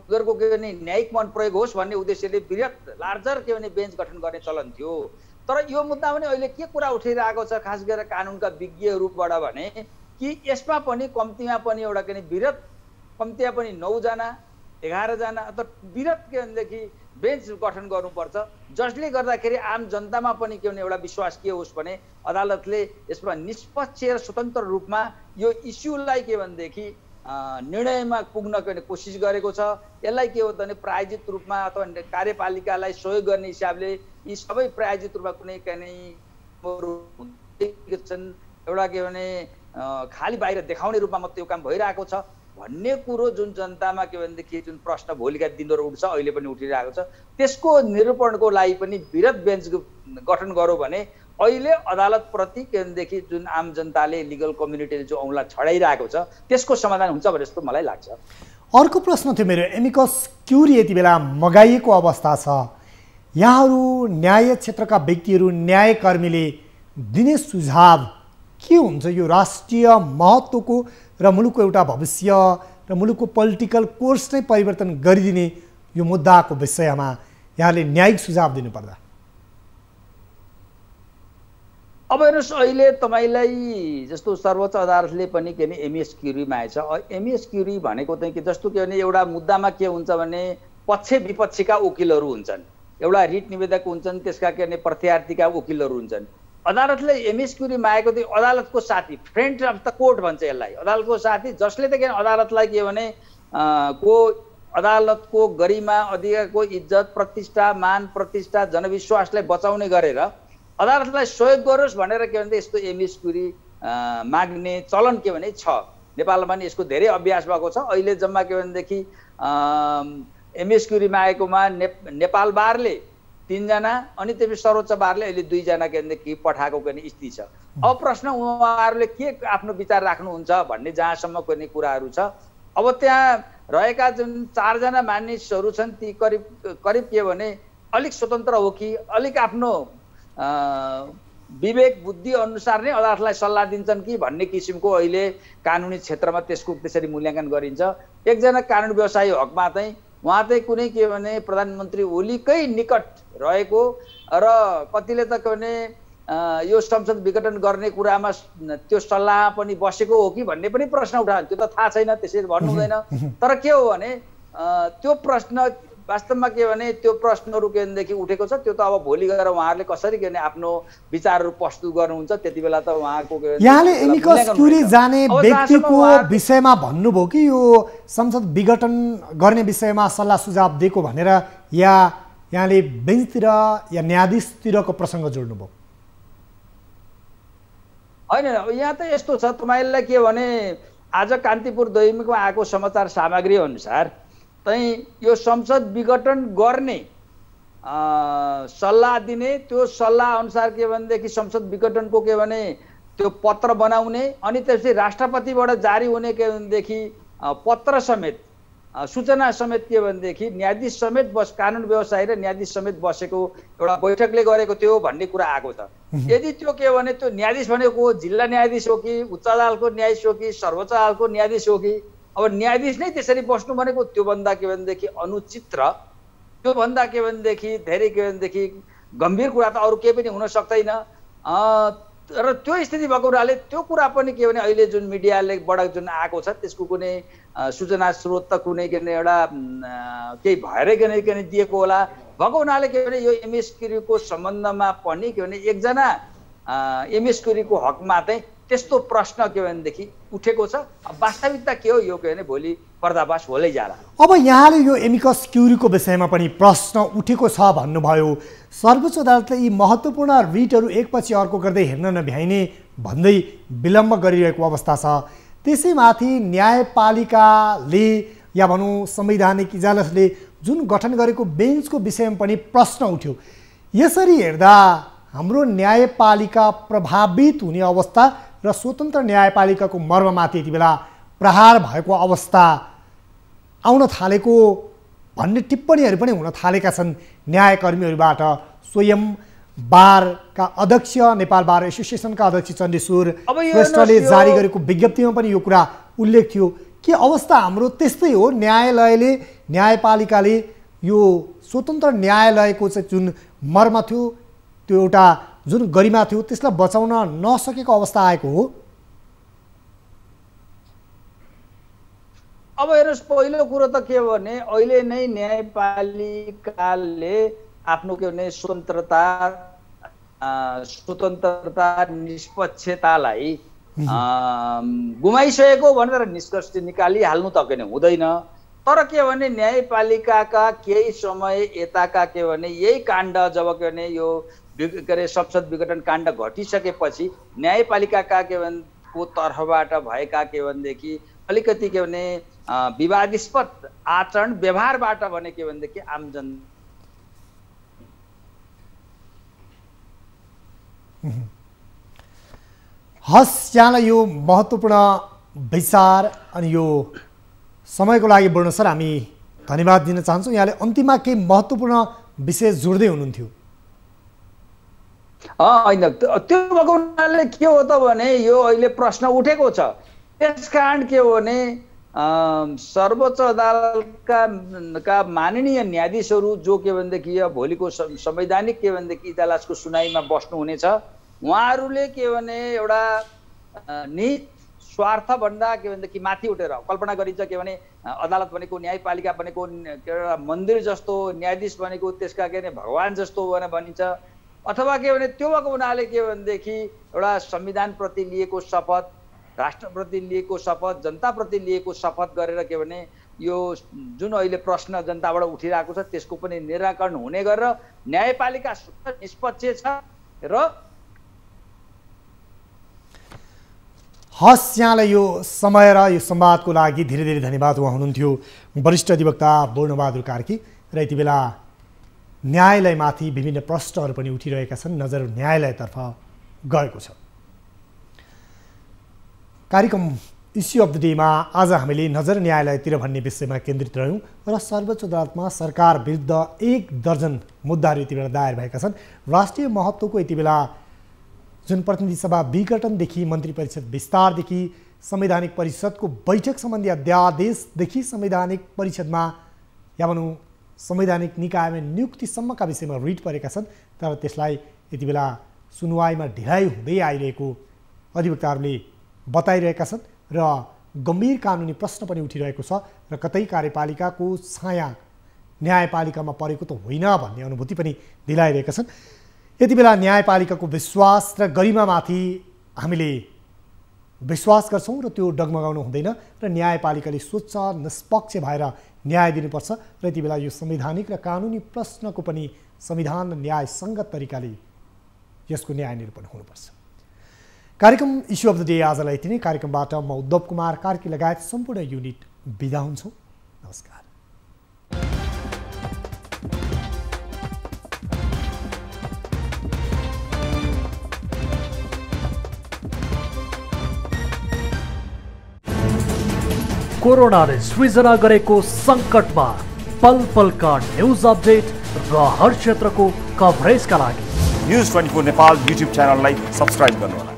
उनीहरूको के भने न्यायिक मन प्रयोग होस् भन्ने उद्देश्यले बृहत लार्जर के भने बेन्च गठन गर्ने चलन थियो। तर यो मुद्दा पनि अहिले के कुरा उठिरहेको छ खास गरेर कानुनका विज्ञहरूबाट भने कि यसमा पनि कम्तीमा पनि एउटा के बृहत कम्तीमा पनि 9 जना 11 जना अथवा बृहत के भनेदेखि बेन्च गठन गर्नुपर्छ, जसले गर्दाखेरि आम जनतामा पनि के भने एउटा विश्वास के होस् भने अदालतले यसमा निष्पक्ष र स्वतन्त्र रूपमा यो इस्युलाई के भनेदेखि निर्णयमा पुग्न कोसिस गरेको छ। यसलाई के हो भने प्रायोजित रूपमा अथवा कार्यपालिकालाई सहयोग गर्ने हिसाबले यी सबै प्रायोजित रूपमा कुनै एउटा के भने खाली बाहिर देखाउने रूपमा मात्रै यो काम भइरहेको छ भन्ने कुरो जुन जनतामा के भनेदेखि जुन प्रश्न भोलिका दिनहरू उठ्छ अहिले पनि उठिरहेको छ, त्यसको निरूपणको लागि पनि बृहत बेन्च गठन गर्यो भने अहिले अदालतप्रति के भनेदेखि जुन आम जनताले लिगल कम्युनिटीले जो औँला छडाइरहेको छ त्यसको समाधान हुन्छ भने जस्तो मलाई लाग्छ। अर्को प्रश्न थियो मेरो, एमिकस क्युरी यति बेला मगाइएको अवस्था छ। यहाँहरू न्याय क्षेत्रका व्यक्तिहरू न्यायकर्मीले दिने सुझाव के हुन्छ? यो राष्ट्रिय महत्त्वको र मुलुकको एउटा भविष्य र मुलुकको पोलिटिकल कोर्स नै परिवर्तन गरिदिने यो मुद्दाको विषयमा यहाँले न्यायिक सुझाव दिनुपर्दा? अब हेर्नुहोस् अहिले तपाईँलाई जस्तो सर्वोच्च अदालतले पनि के भने एमएस क्युरी मागेछ। एमएस क्युरी भनेको चाहिँ के जस्तो के भने एउटा मुद्दामा के हुन्छ भने पक्ष विपक्षीका वकिलहरू हुन्छन्, एउटा रिट निवेदक हुन्छन्, त्यसका के भने प्रत्यार्थीका वकिलहरू हुन्छन्। अदालतले एमएस क्युरी मागेको चाहिँ अदालतको साथी, फ्रेन्ड अफ द कोर्ट भन्छ यसलाई, अदालतको साथी जसले त के अदालतलाई के भने अदालतको गरिमा अधिकारको इज्जत प्रतिष्ठा मान प्रतिष्ठा जनविश्वासलाई बचाउने गरेर अदालतलाई सहयोग गरोस् भनेर के भन्छ यस्तो एमएस क्युरी माग्ने चलन के भने छ। नेपालमा पनि यसको धेरै अभ्यास भएको छ। अहिले जम्मा के भनेदेखि एमएस क्युरी मागेकोमा नेपाल बारले 3 जना अनि त्यसपछि सर्वोच्च बारले अहिले 2 जना के भनेदेखि पठाएको गर्ने स्थिति छ। अब प्रश्न उहाँहरूले के आफ्नो विचार राख्नुहुन्छ भन्ने जहाँसम्म गर्ने कुराहरू छ। अब त्यहाँ रहेका जुन 4 जना मानिसहरू छन् ती करिब के भने अलिक स्वतन्त्र हो कि अलिक आफ्नो विवेक बुद्धि अनुसार नै अदालतलाई सल्लाह दिन्छन् कि भन्ने किसिमको अहिले कानुनी क्षेत्रमा त्यसको त्यसरी मूल्याङ्कन गरिन्छ। एकजना कानुन व्यवसायी हकमा चाहिँ उहाँ चाहिँ कुनै के भने प्रधानमन्त्री ओलीकै निकट रहेको र कतिले त के भने यो संसद विघटन गर्ने कुरामा त्यो सल्लाह पनि बसेको हो कि भन्ने पनि प्रश्न उठाउँछ। त्यो त थाहा छैन, त्यसरी भन्नु हुँदैन। तर के हो भने त्यो प्रश्न वास्तवमा के भने त्यो प्रश्नहरू के भनेदेखि उठेको छ, त्यो त अब भोलि गएर उहाँहरूले कसरी के भने आफ्नो विचारहरू प्रस्तुत गर्नुहुन्छ त्यति बेला त उहाँको यहाँले एमिकस क्युरी जाने व्यक्तिको विषयमा भन्नुभयो कि यो संसद विघटन गर्ने विषयमा सल्लाह सुझाव दिएको भनेर या यहाँले बेन्चतिर या न्यायाधीशतिरको प्रसङ्ग जोड्नुभयो? होइन, यहाँ त यस्तो छ तपाईँलाई के भने आज कान्तिपुर दैनिकमा आएको समाचार सामग्री अनुसार चाहिँ यो संसद विघटन गर्ने सल्लाह दिने, त्यो सल्लाह अनुसार के भनेदेखि संसद विघटनको के भने त्यो पत्र बनाउने अनि त्यसपछि राष्ट्रपतिबाट जारी हुने के भनेदेखि पत्र समेत सूचना समेत के भनेदेखि न्यायाधीश समेत कानुन व्यवसायी र न्यायाधीश समेत बसेको एउटा बैठकले गरेको थियो भन्ने कुरा आएको छ। यदि त्यो के भने त्यो न्यायाधीश भनेको जिल्ला न्यायाधीश हो कि उच्च अदालतको न्यायाधीश हो कि सर्वोच्च अदालतको न्यायाधीश हो कि अब न्यायाधीश नै त्यसरी बस्नु भनेको त्योभन्दा के भनेदेखि अनुचित र त्योभन्दा के भनेदेखि धेरै के भनेदेखि गम्भीर कुरा त अरू केही पनि हुन सक्दैन। र त्यो स्थिति भएको हुनाले त्यो कुरा पनि के भने अहिले जुन मिडियालेबाट जुन आएको छ त्यसको कुनै सूचना स्रोत त कुनै के एउटा केही भएरै के दिएको होला भएको हुनाले के भने यो एमएस क्युरीको सम्बन्धमा पनि के भने एकजना एमएस क्युरीको हकमा चाहिँ त्यस्तो प्रश्न के भनेदेखि उठेको छ। वास्तविकता के हो यो के भने भोलि पर्दाफास होलै जाला। अब यहाँले यो एमिकस क्युरीको विषयमा पनि प्रश्न उठेको छ भन्नुभयो। सर्वोच्च अदालतले यी महत्त्वपूर्ण रिटहरू एकपछि अर्को गर्दै हेर्न नभ्याइने भन्दै विलम्ब गरिरहेको अवस्था छ। त्यसैमाथि न्यायपालिकाले या भनौँ संवैधानिक इजलासले जुन गठन गरेको बेन्चको विषयमा पनि प्रश्न उठ्यो। यसरी हेर्दा हाम्रो न्यायपालिका प्रभावित हुने अवस्था र स्वतन्त्र न्यायपालिकाको मर्ममाथि यति बेला प्रहार भएको अवस्था आउन थालेको भन्ने टिप्पणीहरू पनि हुन थालेका छन् न्यायकर्मीहरूबाट। स्वयं बारका अध्यक्ष नेपाल बार एसोसिएसनका अध्यक्ष चण्डेश्वर श्रेष्ठले जारी गरेको विज्ञप्तिमा पनि यो कुरा उल्लेख थियो। के अवस्था हाम्रो त्यस्तै हो? न्यायपालिकाले यो स्वतन्त्र न्यायालयको चाहिँ जुन मर्म थियो, त्यो एउटा जुन गरिमा थियो, त्यसलाई बचाउन नसकेको अवस्था आएको हो। अब हेर्नुहोस्, पहिलो कुरो त के भने अहिले नै न्यायपालिकाले आफ्नो के भने स्वतन्त्रता निष्पक्षतालाई गुमाइसकेको भनेर निष्कर्ष निकालिहाल्नु त के हुँदैन। तर के भने न्यायपालिकाका केही समय यताका के भने यही काण्ड जब के भने यो के अरे संसद विघटन काण्ड घटिसकेपछि न्यायपालिकाका के भने को तर्फबाट भएका के भनेदेखि अलिकति के भने विवादास्पद आचरण व्यवहारबाट भने के भनेदेखि आमजन यहाँलाई यो महत्त्वपूर्ण विचार अनि यो समयको लागि बढ्नु सर हामी धन्यवाद दिन चाहन्छौँ। यहाँले अन्तिममा केही महत्त्वपूर्ण विषय जोड्दै हुनुहुन्थ्यो। होइन, त्यो भएको हुनाले के हो त भने यो अहिले प्रश्न उठेको छ। त्यसकारण के हो भने सर्वोच्च अदालतका माननीय न्यायाधीशहरू जो के भनेदेखि भोलिको संवैधानिक के भनेदेखि इजलासको सुनाइमा बस्नुहुनेछ, उहाँहरूले के भने एउटा निहित स्वार्थ भन्दा के भनेदेखि माथि उठेर कल्पना गरिन्छ के भने अदालत भनेको न्यायपालिका भनेको एउटा मन्दिर जस्तो, न्यायाधीश भनेको त्यसका के भने भगवान जस्तो भनेर भनिन्छ। अथवा के भने त्यो भएको हुनाले के भनेदेखि एउटा संविधानप्रति लिएको शपथ, राष्ट्रप्रति लिएको शपथ, जनताप्रति लिएको शपथ गरेर के भने यो जुन अहिले प्रश्न जनताबाट उठिरहेको छ त्यसको पनि निराकरण हुने गरेर न्यायपालिका निष्पक्ष छ। र यहाँलाई यो समय र यो संवादको लागि धेरै धेरै धन्यवाद। उहाँ हुनुहुन्थ्यो वरिष्ठ अधिवक्ता पूर्णबहादुर कार्की। र यति बेला न्यायालयमाथि विभिन्न प्रश्नहरू पनि उठिरहेका छन्, नजर न्यायालयतर्फ गएको छ। कार्यक्रम इस्यु अफ द डेमा आज हामीले नजर न्यायालयतिर भन्ने विषयमा केन्द्रित रह्यौँ र सर्वोच्च अदालतमा सरकार विरुद्ध 1 दर्जन मुद्दाहरू यति बेला दायर भएका छन्। राष्ट्रिय महत्त्वको यति बेला जुन प्रतिनिधि सभा विघटनदेखि मन्त्री परिषद विस्तारदेखि संवैधानिक परिषदको बैठक सम्बन्धी अध्यादेशदेखि संवैधानिक परिषदमा या भनौँ संवैधानिक निकायमा नियुक्तिसम्मका विषयमा रिट परेका छन्। तर त्यसलाई यति बेला सुनवाईमा ढिलाइ हुँदै आइरहेको अधिवक्ताहरूले बताइरहेका छन् र गम्भीर कानुनी प्रश्न पनि उठिरहेको छ र कतै कार्यपालिकाको छाया न्यायपालिकामा परेको त होइन भन्ने अनुभूति पनि दिलाइरहेका छन्। यति बेला न्यायपालिकाको विश्वास र गरिमामाथि हामीले विश्वास गर्छौँ र त्यो डगमगाउनु हुँदैन र न्यायपालिकाले स्वच्छ निष्पक्ष भएर न्याय दिनुपर्छ र यति बेला यो संवैधानिक र कानुनी प्रश्नको पनि संविधान र न्यायसङ्गत तरिकाले यसको न्याय निरूपण हुनुपर्छ। कार्यक्रम इस्यु अफ द डे आजलाई यति नै। कार्यक्रमबाट म उद्धव कुमार कार्की लगायत सम्पूर्ण युनिट बिदा हुन्छौँ। नमस्कार। कोरोनाले सृजना गरेको सङ्कटमा पल पलका न्युज अपडेट र हर क्षेत्रको कभरेजका लागि न्युज 24 नेपाल युट्युब च्यानललाई सब्स्क्राइब गर्नुहोला।